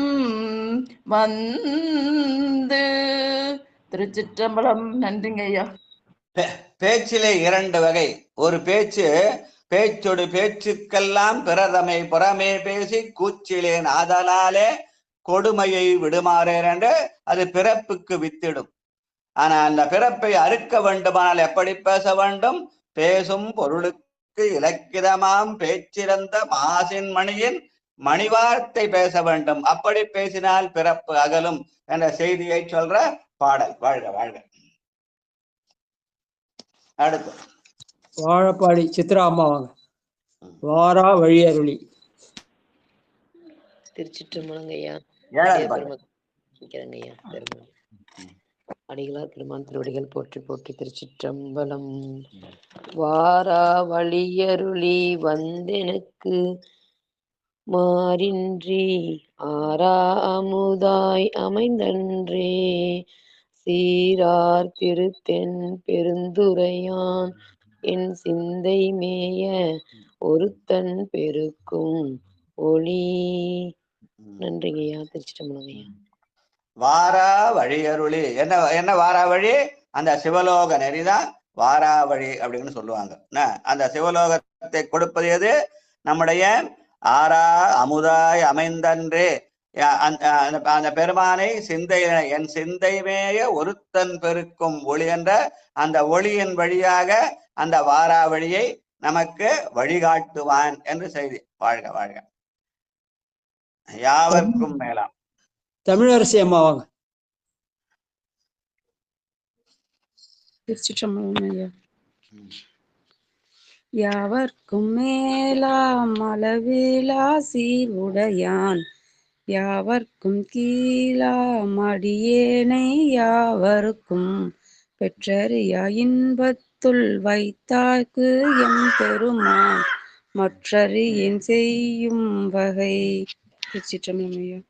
வந்து. திருச்சிற்றம்பலம். நன்றிங்க ஐயா. பேச்சிலே 2 வகை. ஒரு பேச்சொடு பேச்சுக்கெல்லாம் பிறதமை புறமே பேசி கூச்சிலேன் ஆதலாலே கொடுமையை விடுமாறேன் என்று அது பிறப்புக்கு வித்திடும். ஆனா அந்த பிறப்பை அறுக்க வேண்டுமானால் எப்படி பேச வேண்டும்? பேசும் பொருளுக்கு இலக்கிதமாம் பேச்சிறந்த மாசின் மணியின் மணிவார்த்தை பேச வேண்டும். அப்படி பேசினால் பிறப்பு அகலும் என்ற செய்தியை சொல்ற பாடல். வாழ்க வாழ்க. அடுத்து வாழப்பாடி சித்ரா அம்மா வாங்க. வாரா வழியருளி. திருச்சிற்றம்பலங்க ஐயா. அடிகளார் பெருமான் திருவடிகள் போற்றி போற்றி. திருச்சிற்றம்பலம். வாரா வழியருளி வந்தெனக்கு மாறின்றி ஆரா அமுதாய் அமைந்தன்றே சீரார் திருத்தென் பெருந்துரையான் என் சிந்தை மேய ஒருத்தன் பெருக்கும் ஒளி. நன்றிங்கய்யா. திருச்சிற்றம்பலங்கய்யா. வாரா வழியருளி என்ன வாரா வழி? அந்த சிவலோக நெறிதான் வாரா வழி அப்படின்னு சொல்லுவாங்க. அந்த சிவலோகத்தை கொடுப்பது எது? நம்முடைய ஆரா அமுதாய் அமைந்தன்றே அந்த பெருமானை என் சிந்தைமேய ஒருத்தன் பெருக்கும் ஒளி என்ற அந்த ஒளியின் வழியாக அந்த வாரா வழியை நமக்கு வழிகாட்டுவான் என்று செய்தி. வாழ்க வாழ்க. யாவர்க்கும் மேலாம். தமிழரசி அம்மா வாங்க. யாவர்க்கும் மேலாம் அளவிலா சீருடையான் யாவர்க்கும் கீழாம் அடியேனை யாவருக்கும் பெற்றறியா இன்பத்துள் வைத்தாய்க்கு எம் பெருமான் மற்றறியேன் செய்யும் வகை. திருச்சிற்றம்பலம்.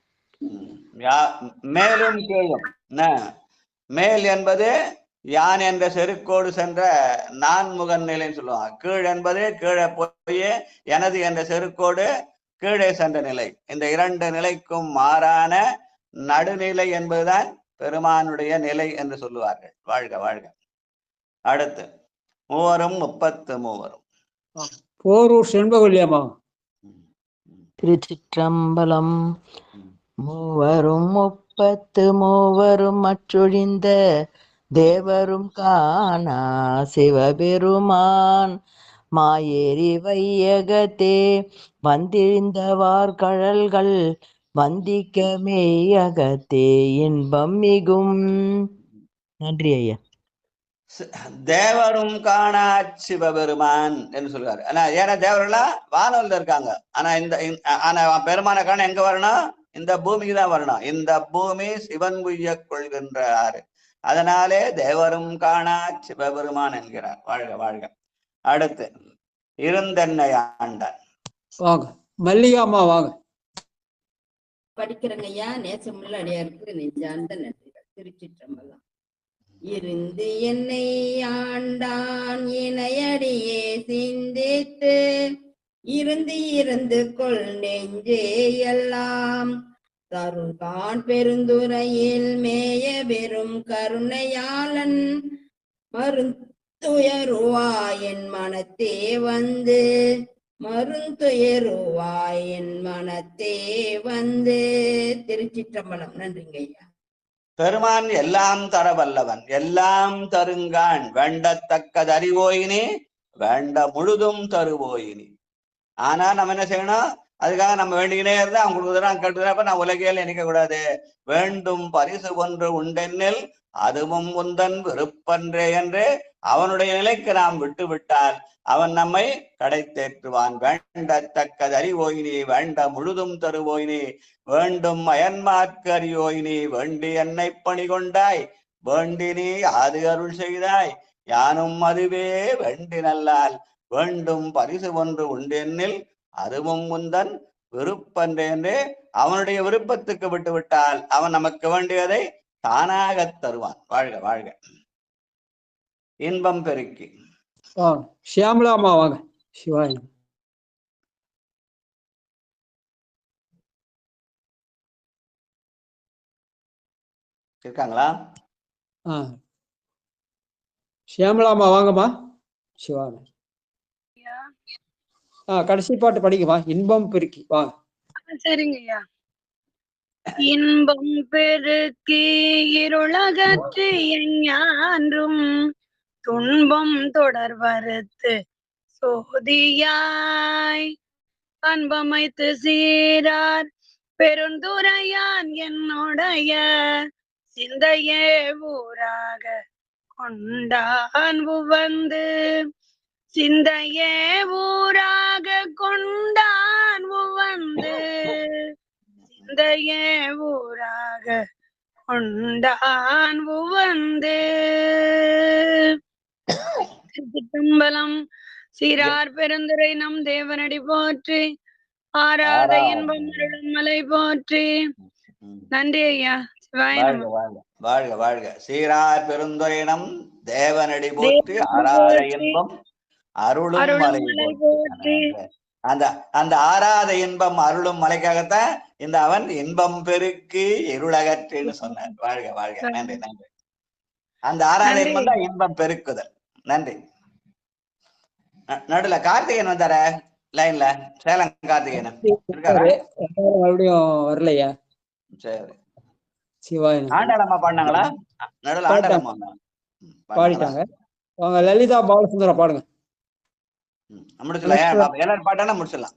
மேலும் கீழும். மேல் என்பது யான் என்ற செருக்கோடு சென்ற நான்முகன் நிலைன்னு சொல்லுவாங்க. கீழ் என்பது கீழே போய் எனது என்ற செருக்கோடு கீழே சென்ற நிலை. இந்த 2 நிலைக்கும் மாறான நடுநிலை என்பதுதான் பெருமானுடைய நிலை என்று சொல்லுவார்கள். வாழ்க வாழ்க. அடுத்து 33. போரூர் செண்பகவல்லியம்மா. திருச்சிற்றம்பலம். 33 மற்றொழிந்த தேவரும் காணா சிவபெருமான் மாயேறி வையகத்தே வந்திழிந்தவார் கழல்கள் வந்திக்க மேயகத்தே இன்பம் மிகும். நன்றி ஐயா. தேவரும் காணா சிவபெருமான் என்று சொல்றாரு. ஆனா ஏன்னா தேவரெல்லாம் வானவர்ல இருக்காங்க. ஆனா பெருமான காண எங்க வரணும்? இந்த பூமிக்கு தான் வரணும். இந்த பூமி சிவன் உய்ய கொள்கின்ற ஆறு. அதனாலே தேவரும் காணா சிவபெருமான் என்கிறார். வாழ்க வாழ்க. அடுத்து இருந்தென்னை ஆண்டான் வாங்க. மல்லிகாம்மா வாங்க. படிக்கிறங்க ஐயா. நேசமுள்ள அடியாருக்கு நெஞ்சார்ந்த நன்றிகள். திருச்சிற்றம்பலம். இருந்து என்னை ஆண்டான் இணையடியே சிந்தித்து இருந்து கொள் நெஞ்சே எல்லாம் தருகான் பெருந்துரையில் மேய பெரும் கருணையாளன் மருந்துயருவாய் என் மனத்தே வந்து மருந்துயருவாய் என் மனத்தே வந்து. திருச்சிற்றம்பலம். நன்றிங்க ஐயா. பெருமான் எல்லாம் தரவல்லவன், எல்லாம் தருங்கான். வேண்டத்தக்கது அறிவோயினி வேண்ட முழுதும் தருவோயினி. ஆனா நம்ம என்ன செய்யணும்? அதுக்காக நம்ம வேண்டிக்கினே இருந்தா அவங்க கொடுக்குறான் கேட்டுக்கிறப்ப நான் உலகியல் நினைக்க கூடாது. வேண்டும் பரிசு ஒன்று உண்டென்னில் அதுவும் உந்தன் விருப்பன்றே என்று அவனுடைய நிலைக்கு நாம் விட்டு விட்டால் அவன் நம்மை கடை தேற்றுவான். வேண்டத்தக்கது அறிவோயினி வேண்ட முழுதும் தருவோயினி வேண்டும் அயன்மார்க்கு அறியோயினி வேண்டி என்னை பணி கொண்டாய் வேண்டினி அது அருள் செய்தாய் யானும் அதுவே வேண்டி நல்லால் வேண்டும் பரிசு ஒன்று உண்டென்னில் அதுவும் முந்தன் விருப்பன்றே அவனுடைய விருப்பத்துக்கு விட்டு விட்டால் அவன் நமக்கு வேண்டியதை தானாக தருவான். வாழ்க வாழ்க. இன்பம் பெருக்கி. ஷியாமலாமா வாங்க. சிவாயம். இருக்காங்களா? ஷியாமலாமா வாங்கம்மா. சிவான கடைசி பாட்டு படிக்குமா? இன்பம் பெருக்கி வாங்க. சரிங்க ஐயா. இன்பம் பெருக்கி இருளகற்றி எஞ்ஞான்றும் துன்பம் தொடர் வருத்து சோதியாய் அன்பமைத்து சீரார் பெருந்துரையான் என்னுடைய சிந்தையே ஊராக கொண்டான் உவந்து சிந்தையே ஊராக கொண்டான் உவந்து சிந்தையே ஊராக கொண்டான் உவந்து. திருச்சிற்றம்பலம். சீரார் பெருந்துரை நம் தேவனடி போற்றி, ஆராத இன்பம் அருளும் மலை போற்றி. நன்றி ஐயா. சிவாய நம. வாழ்க வாழ்க. சீரார் பெருந்துரை நம் தேவனடி போற்றி, ஆராத இன்பம் அருளும் மலை போற்றி. அந்த ஆராத இன்பம் அருளும் மலைக்காகத்தான் இந்த அவன் இன்பம் பெருக்கு இருளகற்றுன்னு சொன்னார். வாழ்க வாழ்க. நன்றி நன்றி. அந்த ஆராத இன்பம் தான் இன்பம் பெருக்குதல். நன்றி. நடுல கார்த்திகேயன் வந்தார லைன்ல, சேலம் கார்த்திகேயன் மறுபடியும் வரலையா? சரி. சிவாய ஆண்டாளம்மா பாடினாங்களா? நடுல ஆண்டாளம்மா பாடிட்டாங்க. அவங்க லலிதா பாலசுந்தரம் பாடுங்க. முடிச்சிடலாம். எல்லாரும் பாட்டானா முடிச்சிடலாம்.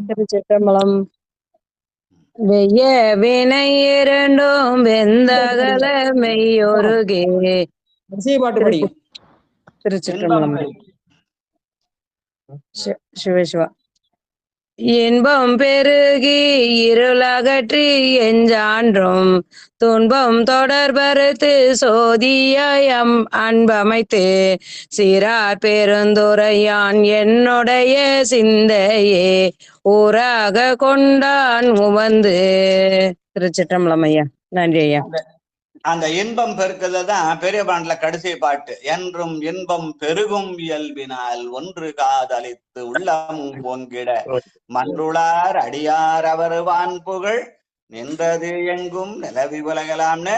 திருச்சிற்றம்பலம். வெய்ய வினை இரண்டும் வெந்தகல மெய்யொருகே. பாட்டு படிங்க. திருச்சிற்றம்பலம். சிவசிவா. இன்பம் பெருகி இருளகற்றி எஞ்சான்றும் துன்பம் தொடர்பறுத்து சோதியம் அன்பமைத்து சீரார் பெருந்துரையான் என்னுடைய சிந்தையே ஊராக கொண்டான் உவந்து. திருச்சிற்றம்பலம் ஐயா. நன்றி ஐயா. அந்த இன்பம் பெருக்குதல் தான் பெரிய பாண்டுல கடைசி பாட்டு. என்றும் இன்பம் பெருகும் இயல்பினால் ஒன்று காதலித்து உள்ளம் பொங்கிட மன்றுளார் அடியார் அவர் வான் புகழ் நின்றது எங்கும் நிலவி உலகலாம்னு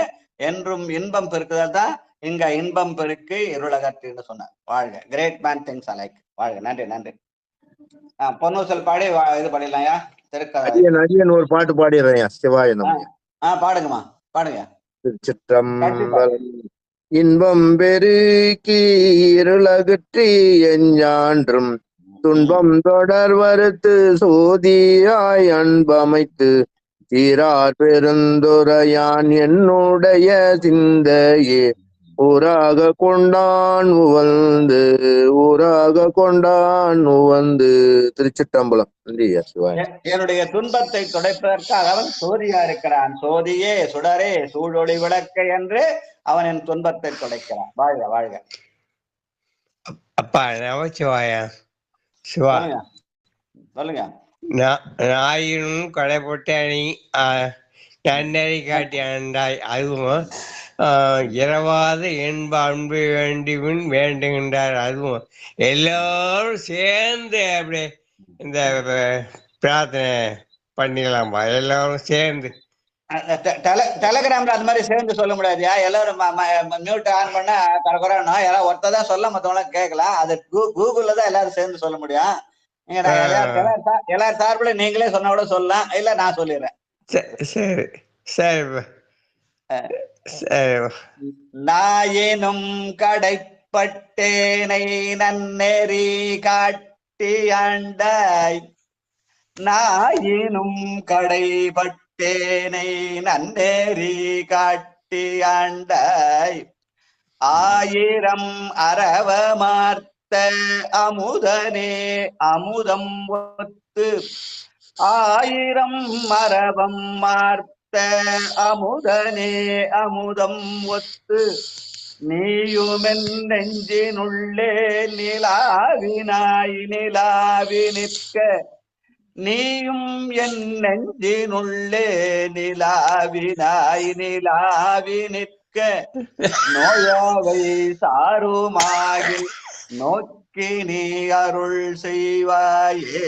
என்றும் இன்பம் பெருக்குதல் தான் இங்க இன்பம் பெருக்கு இருளகற்றுன்னு சொன்னார். வாழ்க. Great man things alike. வாழ்க. நன்றி நன்றி. பொன்னூசல் பாடி இது பண்ணிடலாம்யா. திருக்க ஒரு பாட்டு பாடிடுறேன். சிவாய நம. பாடுங்கம்மா, பாடுங்க. திருச்சிற்றம்பலம். இன்பம் பெருக்கி இருளகற்றி எஞ்ஞான்றும் துன்பம் தொடர் வருத்து சோதியாய் அன்பமைத்து சீரார் பெருந்துரையான் என்னுடைய சிந்தையே ஊராக கொண்டான் உவந்து ஊராக கொண்டான் உவந்து. திருச்சிற்றம்பலம். நன்றியா சிவாய். என்னுடைய துன்பத்தை துடைப்பதற்காக அவன் சோதியா இருக்கிறான். சோதியே சுடரே சூழொளி விளக்க என்று அவன் என் துன்பத்தை துடைக்கிறான். வாழ்க வாழ்க. அப்பா நமச்சிவாயா. சிவா சொல்லுங்க. நாயினும் கடைப்பட்ட அணி நன்னறி காட்டி ஆண்டாய். அதுவும் இரவாத என்ப அன்பு வேண்டிவின் வேண்டுகின்றார். அதுவும் எல்லாரும் சேர்ந்து அப்படியே இந்த பிரார்த்தனை பண்ணிக்கலாம்பா. எல்லாரும் சேர்ந்து. டெலகிராம்ல அது மாதிரி சேர்ந்து சொல்ல முடியாதுயா. எல்லாரும் மியூட் ஆன் பண்ண கரகுறானோ யாராவது ஒருத்தர் தான் சொல்ல, மற்றவங்களாம் கேட்கலாம். அது கூகுள்ல தான் எல்லாரும் சேர்ந்து சொல்ல முடியும். நீங்க எல்லாரும் சார்பில் நீங்களே சொன்னா கூட சொல்லலாம், இல்ல நான் சொல்லிடுறேன். சரி சரி. நாயினும் கடைப்பட்டேனை நன்னெறி காட்டி ஆண்டாய். நாயினும் கடைப்பட்டேனை நன்னெறி காட்டி ஆண்டாய். ஆயிரம் அரவமார்த்த அமுதனே அமுதம் ஒத்து ஆயிரம் மரபம் மார்த்த அமுதனே அமுதம் ஒத்து நீயுமென் நெஞ்சினுள்ளே நிலாவினாய் நிலாவி நிற்க. நீயும் என் நெஞ்சினுள்ளே நிலாவினாய் நிலாவி நிற்க. நோயாவை சாருமாகி நோக்கி நீ அருள் செய்வாயே.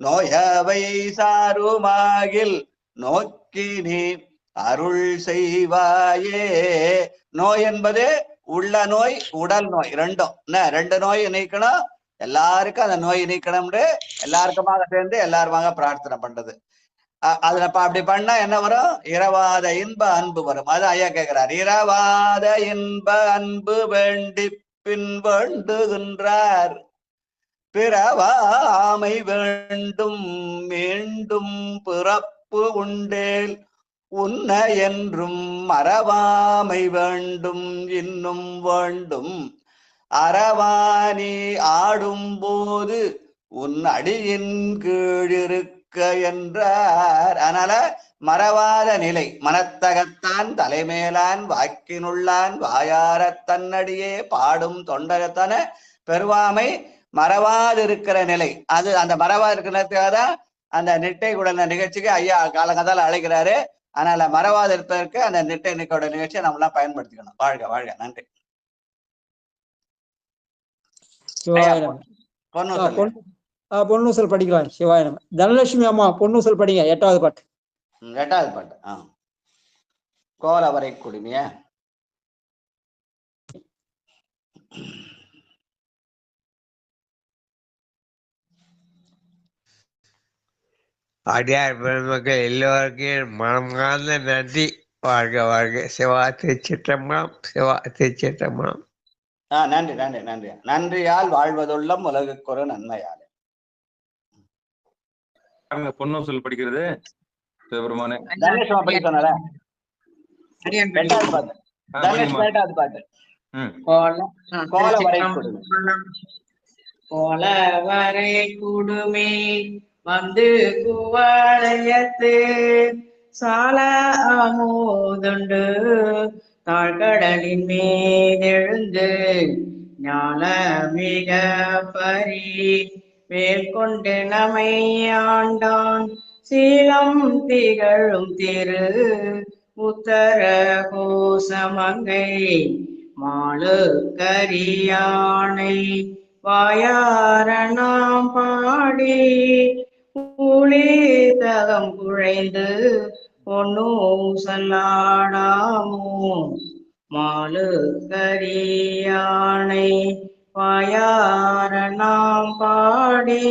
நோயவை சாருமாகில் நோக்கி நீ அருள் செய்வாயே. நோய் என்பது உள்ள நோய், உடல் நோய், ரெண்டும். என்ன, ரெண்டு நோய் நீக்கணும், எல்லாருக்கும் அந்த நோய் நீக்கணும்னு எல்லாருக்குமாக சேர்ந்து எல்லாருமாக பிரார்த்தனை பண்றது. அதுல அப்படி பண்ணா என்ன வரும்? இரவாத இன்ப அன்பு வரும். அது ஐயா கேட்கிறார். இரவாத இன்ப அன்பு வேண்டி பின் வேண்டுகின்றார், பிறவாமை வேண்டும் மீண்டும் பிறப்பு உண்டேல் உன்ன என்றும் மறவாமை வேண்டும் இன்னும் வேண்டும் அறவாணி ஆடும் போது உன் அடியின் கீழிருக்க என்றார். அதனால மறவாத நிலை, மனத்தகத்தான் தலைமேலான் வாக்கினுள்ளான் வாயார தன்னடியே பாடும் தொண்டகத்தான பெருவாமை மறவாதிருக்கிற நிலை. அது அந்த மறவாதிருக்கிறதுக்காக தான் அந்த நிட்டை குடல் நிகழ்ச்சிக்கு ஐயா காலங்கத்தால் அழைக்கிறாரு. அதனால மறவாது இருப்பதற்கு அந்த நிட்டை நிக்கோட நிகழ்ச்சியை நம்மளாம் பயன்படுத்திக்கணும். வாழ்க வாழ்க. நன்றி. பொன்னூசல் படிக்கலாம். சிவாயனம். தனலட்சுமி அம்மா பொன்னூசல் படிங்க. 8வது பாட்டு. 8வது பாட்டு. கோலவரை குடுமிய. அடியார் பெருமக்கள் எல்லோருக்கும் மனமார்ந்த நன்றி. வாழ்க வாழ்க. சிவா திருச்சிற்றம்பலம். சிவா திருச்சிற்றம்பலம். நன்றி நன்றி நன்றி. நன்றியால் வாழ்வதுள்ளம் உலகுக்கொரு நன்மையால். பொன்னூசல் படிக்கிறது சிவபெருமானே. தனேஷ்மா படி சொன்னாரா? 8வது பாட்டு. தனேஷ் 8வது பாட்டு. கோலவரை குடுமி. கோலவரை குடுமி வந்து குவளையத்து சால அமுதுண்டு தாழ்கடலின் மீதெழுந்து ஞான மிக பரி மேற்கொண்டு நமை ஆண்டான் சீலம் திகழும் திரு உத்தர கோசமங்கை மாலு கரியானை வாயார நாம் பாடி ஊழிதகம் குழைந்து பொன்னூசலாடாமோ மாலு கரியானை வாயார நாம் பாடி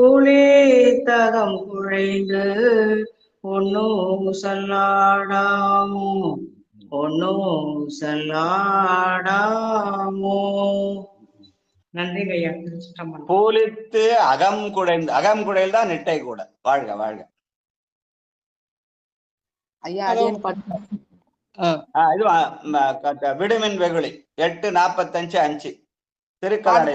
ஊழிதகம் குழைந்து பொன்னூசலாடாமோ பொன்னூசலாடாமோ. நன்றி ஐயா. பூலித்து அகம் குழைந்து, அகம் குழைல் தான் நிட்டை கூட. வாழ்க வாழ்க. ஐயா இது விடுமின் வெகுளி 8:45 திருக்கலாடை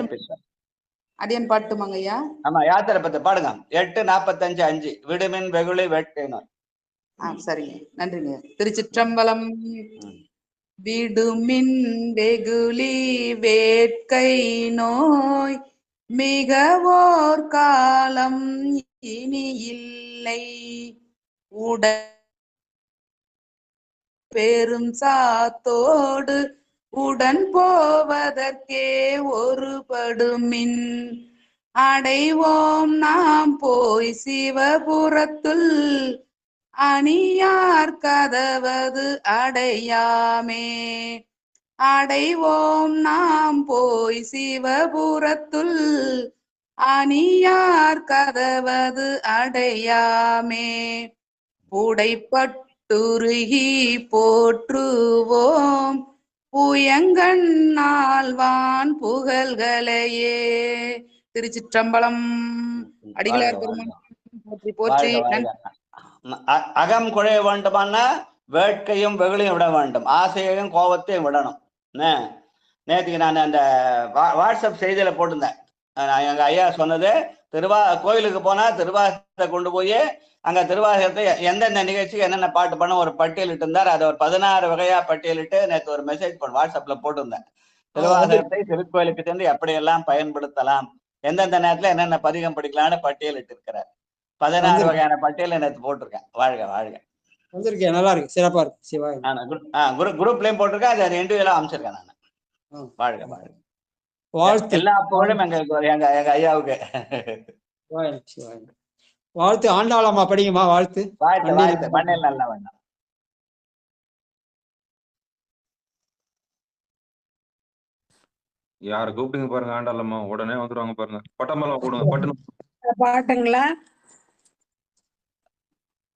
அடியன் பாட்டுமாங்க ஐயா. ஆமா, யாத்திரை பத்தி பாடுங்க. 8:45 விடுமின் வெகுளி வேட்கையினர். சரிங்க, நன்றிங்க. திருச்சிற்றம்பலம். விடுமின் வெகுளி வேட்கை நோய் மிகவோர் காலம் இனி இல்லை உட பெரும் சாத்தோடு உடன் போவதற்கே ஒருபடுமின் அடைவோம் நாம் போய் சிவபுரத்துள் அணியார் கதவது அடையாமே. அடைவோம் நாம் போய் சிவபுரத்துள் அணியார் கதவது அடையாமே. புடைப்பட்டுருகி போற்றுவோம் புயங்கண்ணாழ்வான் புகழ்களையே. திருச்சிற்றம்பலம். அடிகளார் பெருமான் போற்றி போற்றி. அகம் குழைய வேண்டுமானா வேட்கையும் வெகுளையும் விட வேண்டும், ஆசையையும் கோபத்தையும் விடணும். நேற்றுக்கு நான் அந்த வாட்ஸ்அப் செய்தியில போட்டிருந்தேன். எங்க ஐயா சொன்னது, கோயிலுக்கு போனா திருவாசகத்தை கொண்டு போய் அங்க திருவாசகத்தை எந்தெந்த நிகழ்ச்சிக்கு என்னென்ன பாட்டு பண்ண ஒரு பட்டியலிட்டு இருந்தார். அதை ஒரு 16 வகையா பட்டியலிட்டு நேற்று ஒரு மெசேஜ் வாட்ஸ்அப்ல போட்டிருந்தேன். திருவாசகத்தை திருக்கோயிலுக்கு சென்று எப்படியெல்லாம் பயன்படுத்தலாம், எந்தெந்த நேரத்துல என்னென்ன பதிகம் படிக்கலாம்னு பட்டியலிட்டு இருக்கிறார். 16 வகையான பட்டியல் நேற்று போட்டிருக்கேன். வாழ்க வாழ்க. வந்திருக்கேன், நல்லா இருக்கு, சிறப்பா இருக்கு. சிவாய் குரூப்லயும் போட்டிருக்கேன், அது இண்டிவிஜுவலா அமைச்சிருக்கேன் நான். வாழ்க வாழ்க. வாழ்த்து. எல்லா புகழும் எங்க ஐயாவுக்கு. வாழ்த்து. ஆண்டாளம்மா படிங்கம்மா. வாழ்த்து. வாழ்த்து வாழ்த்து. மண்ணில் நல்ல வண்ணம். யார கூப்பிட்டுங்க பாருங்க ஆண்டாளம்மா, உடனே வந்துருவாங்க பாருங்க. பட்டமலம் போடுங்க, பட்டுன்னு. பாட்டுங்களா?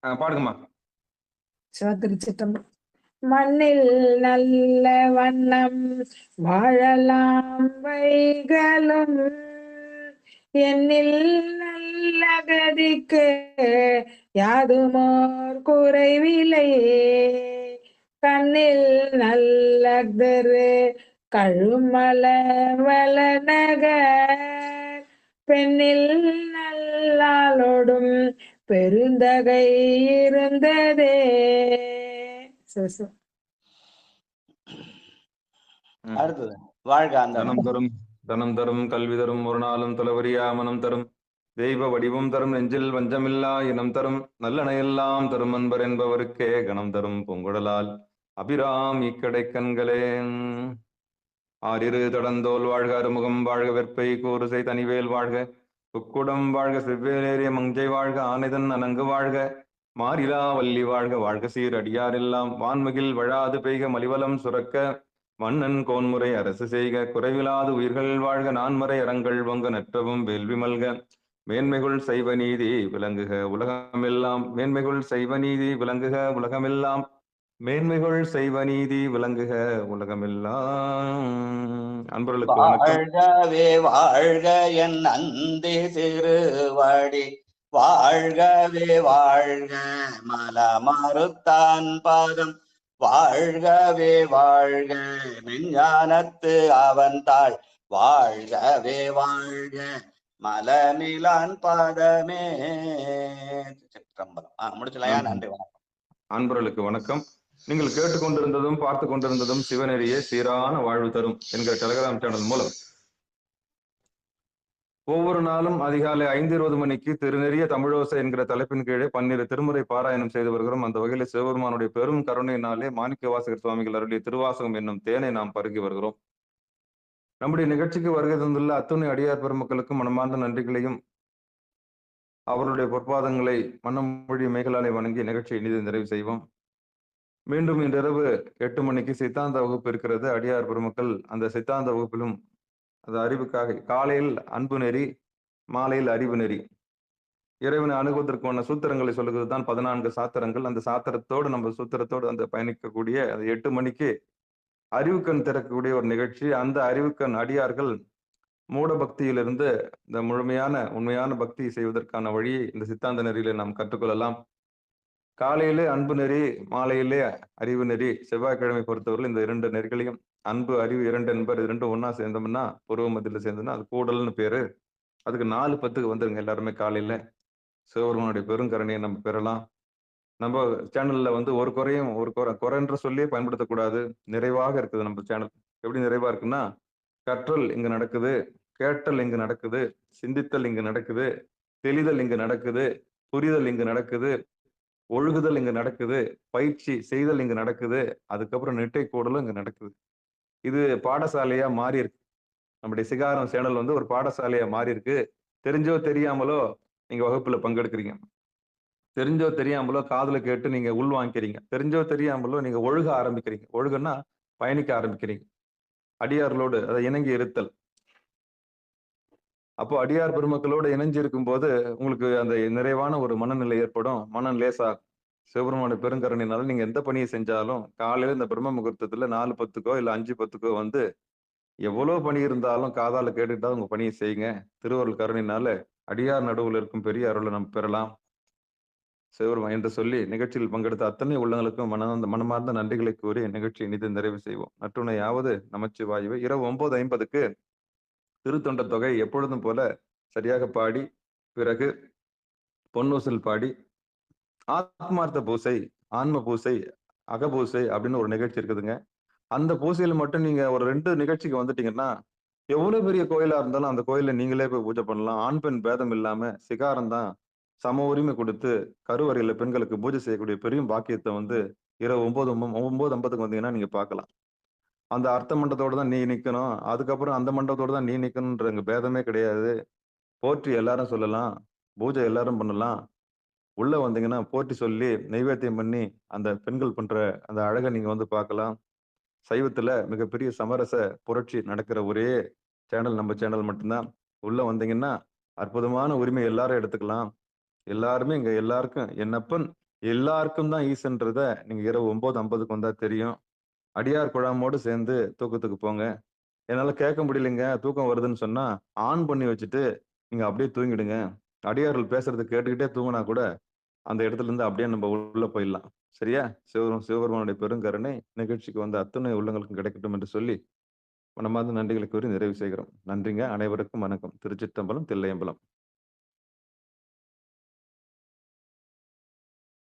பாடுங்கம்மா. திருச்சிற்றம்பலம். மண்ணில் நல்ல வண்ணம் வாழலாம் வைகளும் எண்ணில் நல்ல கதிக்கு யாதுமோர் குறைவில்லையே கண்ணில் நல்ல கழுமல வளநகர் பெண்ணில் நல்லாளோடும் பெருந்தகை இருந்ததே. அடுத்தது வாழ்க அந்த தனம் தரும் கல்வி தரும் ஒரு நாளும் தொலைவரியா மனம் தரும் தெய்வ வடிவம் தரும் நெஞ்சில் வஞ்சமில்லா இனம் தரும் நல்லனையெல்லாம் தரும் அன்பர் என்பவருக்கே கணம் தரும் பூங்குழலால் அபிராம் இக்கடை கண்களே. ஆறிரு தடந்தோல் வாழ்க அறுமுகம் வாழ்க வெற்பை கூறுசை தனிவேல் வாழ்க புக்குடம் வாழ்க செவ்வேலேறிய மங்கை வாழ்க ஆனைதன் அனங்கு வாழ்க மாறிலா வள்ளி வாழ்க வாழ்க சீர் அடியாரெல்லாம் வான்மிகில் வழாது பெய்க மலிவலம் சுரக்க மன்னன் கோன்முறை அரசு செய்க குறைவிலாது உயிர்கள் வாழ்க நான்மறை அறங்கள் பொங்க நற்றவும் வேள்வி மல்க மேன்மைகுள் செய்வ நீதி விளங்குக உலகமெல்லாம் மேன்மைகுள் செய்வ நீதி விளங்குக உலகமெல்லாம் மேன்மைகள் செய்வ நீதி விளங்குக உலகமெல்லாம். அன்பர்களுக்கு வாழ்கவே வாழ்க என் அந்தி சிறுவடி வாழ்கவே வாழ்க மல மறுத்தான் பாதம் வாழ்கவே வாழ்க விஞ்ஞானத்து அவன் தாள் வாழ்கவே வாழ்க மலமிலான் பாதமே. சிற்றம்பலம். முடிச்சலையா? நன்றி, வணக்கம். அன்பர்களுக்கு வணக்கம். நீங்கள் கேட்டுக்கொண்டிருந்ததும் பார்த்து கொண்டிருந்ததும் சிவநெறியே சீரான வாழ்வு தரும் என்கிற டெலிகிராம் சேனல் மூலம் ஒவ்வொரு நாளும் அதிகாலை 5:20 மணிக்கு திருநெறிய தமிழோசை என்கிற தலைப்பின் கீழே 12 திருமுறை பாராயணம் செய்து வருகிறோம். அந்த வகையில் சிவபெருமானுடைய பெரும் கருணையினாலே மாணிக்க வாசகர் சுவாமிகள் அருளிய திருவாசகம் என்னும் தேனை நாம் பருகி வருகிறோம். நம்முடைய நிகழ்ச்சிக்கு வருகை தந்துள்ள அத்துணை அடியார் பெருமக்களுக்கும் மனமார்ந்த நன்றிகளையும் அவருடைய பொற்பாதங்களை மன்னமொழி மேகலாலை வணங்கி நிகழ்ச்சியை இனிது நிறைவு செய்வோம். மீண்டும் இன்றிரவு 8 மணிக்கு சித்தாந்த வகுப்பு இருக்கிறது. அடியார் பெருமக்கள் அந்த சித்தாந்த வகுப்பிலும் அந்த அறிவுக்காக காலையில் அன்பு நெறி, மாலையில் அறிவு நெறி, இறைவனை அணுகுவதற்கான சூத்திரங்களை சொல்லுகிறது தான் 14 சாத்திரங்கள். அந்த சாத்திரத்தோடு நம்ம சூத்திரத்தோடு அந்த பயணிக்கக்கூடிய அந்த 8 மணிக்கு அறிவுக்கண் திறக்கக்கூடிய ஒரு நிகழ்ச்சி. அந்த அறிவுக்கண் அடியார்கள் மூட பக்தியிலிருந்து இந்த முழுமையான உண்மையான பக்தி செய்வதற்கான வழியை இந்த சித்தாந்த நெறியிலே நாம் கற்றுக்கொள்ளலாம். காலையிலே அன்பு நெறி, மாலையிலே அறிவு நெறி. செவ்வாய்க்கிழமை பொறுத்தவரையில் இந்த 2 நெறிகளையும் அன்பு அறிவு 2 என்பர் இது 2 ஒன்னா சேர்ந்தோம்னா பூர்வ மத்தியில சேர்ந்தோம்னா அது கூடல்னு பேரு. அதுக்கு 4:10 வந்துருங்க எல்லாருமே காலையில. சிவபெருமானுடைய பெருங்கருணையை நம்ம பெறலாம். நம்ம சேனல்ல ஒரு குறையும் குறைன்ற சொல்லியே பயன்படுத்தக்கூடாது. நிறைவாக இருக்குது நம்ம சேனல். எப்படி நிறைவா இருக்குன்னா, கற்றல் இங்கு நடக்குது, கேட்டல் இங்கு நடக்குது, சிந்தித்தல் இங்கு நடக்குது, தெளிதல் இங்கு நடக்குது, புரிதல் இங்கு நடக்குது, ஒழுகுதல் இங்கு நடக்குது, பயிற்சி செய்தல் இங்கு நடக்குது, அதுக்கப்புறம் நெட்டை கூடலும் இங்கு நடக்குது. இது பாடசாலையா மாறி இருக்கு. நம்முடைய சிகாரம் சேனல் ஒரு பாடசாலையா மாறி இருக்கு. தெரிஞ்சோ தெரியாமலோ நீங்க வகுப்புல பங்கெடுக்கிறீங்க. தெரிஞ்சோ தெரியாமலோ காதுல கேட்டு நீங்க உள் வாங்கிக்கிறீங்க. தெரிஞ்சோ தெரியாமலோ நீங்க ஒழுக ஆரம்பிக்கிறீங்க. ஒழுகுன்னா பயணிக்க ஆரம்பிக்கிறீங்க. அடியார்களோடு அதை இணங்கி இருத்தல். அப்போ அடியார் பெருமக்களோடு இணைஞ்சு இருக்கும் போது உங்களுக்கு அந்த நிறைவான ஒரு மனநிலை ஏற்படும். மனம் லேசாகும். சிவபெருமான பெருங்கருணையினால நீங்க எந்த பணியை செஞ்சாலும் காலையில இந்த பிரம்ம முகூர்த்தத்துல 4:10 இல்ல 5:10 எவ்வளவு பணி இருந்தாலும் காதால கேட்டுக்கிட்டா உங்க பணியை செய்யுங்க. திருவருள் கருணையினால அடியார் நடுவில் இருக்கும் பெரிய அருளை நம்ம பெறலாம் சிவபெருமான் என்று சொல்லி நிகழ்ச்சியில் பங்கெடுத்த அத்தனை உள்ளங்களுக்கும் மனமார்ந்த நன்றிகளை கூறி நிகழ்ச்சி இனிது நிறைவு செய்வோம். நற்றுணையாவது நமச்சிவாயுவே. இரவு 9:50 திருத்தொண்ட தொகை எப்பொழுதும் போல சரியாக பாடி, பிறகு பொன்னூசல் பாடி, ஆத்மார்த்த பூசை, ஆன்ம பூசை, அகபூசை அப்படின்னு ஒரு நிகழ்ச்சி இருக்குதுங்க. அந்த பூசையில மட்டும் நீங்க ஒரு 2 நிகழ்ச்சிக்கு வந்துட்டீங்கன்னா எவ்வளவு பெரிய கோயிலா இருந்தாலும் அந்த கோயில நீங்களே போய் பூஜை பண்ணலாம். ஆண் பெண் பேதம் இல்லாம சிகாரம் தான் சம உரிமை கொடுத்து கருவறையில பெண்களுக்கு பூஜை செய்யக்கூடிய பெரிய பாக்கியத்தை இரவு 9:50 வந்தீங்கன்னா நீங்க பார்க்கலாம். அந்த அர்த்த மண்டத்தோட தான் நீ நிக்கணும், அதுக்கப்புறம் அந்த மண்டபத்தோட தான் நீ நிக்கணும்ன்ற பேதமே கிடையாது. போற்றி எல்லாரும் சொல்லலாம், பூஜை எல்லாரும் பண்ணலாம். உள்ள வந்தீங்கன்னா போற்றி சொல்லி நைவேத்தியம் பண்ணி அந்த பெண்கள் பண்ற அந்த அழகை நீங்க பார்க்கலாம். சைவத்துல மிகப்பெரிய சமரச புரட்சி நடக்கிற ஒரே சேனல் நம்ம சேனல் மட்டும்தான். உள்ள வந்தீங்கன்னா அற்புதமான உரிமை எல்லாரும் எடுத்துக்கலாம். எல்லாருமே இங்க எல்லாருக்கும் என்னப்பன் எல்லாருக்கும் தான் ஈசன்றத நீங்க இரவு 9:50 வந்தா தெரியும். அடியார் குழாமோடு சேர்ந்து தூக்கத்துக்கு போங்க. என்னால கேட்க முடியலைங்க, தூக்கம் வருதுன்னு சொன்னா ஆன் பண்ணி வச்சுட்டு நீங்க அப்படியே தூங்கிடுங்க. அடியார்கள் பேசுறது கேட்டுக்கிட்டே தூங்கினா கூட அந்த இடத்துல இருந்து அப்படியே நம்ம உள்ள போயிடலாம். சரியா? சிவபெருமானுடைய பெருங்கருணை நிகழ்ச்சிக்கு வந்த அத்தனை உள்ளங்களுக்கும் கிடைக்கட்டும் என்று சொல்லி மனமார்ந்த நன்றிகளை கூறி நிறைவு செய்கிறோம். நன்றிங்க. அனைவருக்கும் வணக்கம். திருச்சிற்றம்பலம், தில்லையம்பலம்.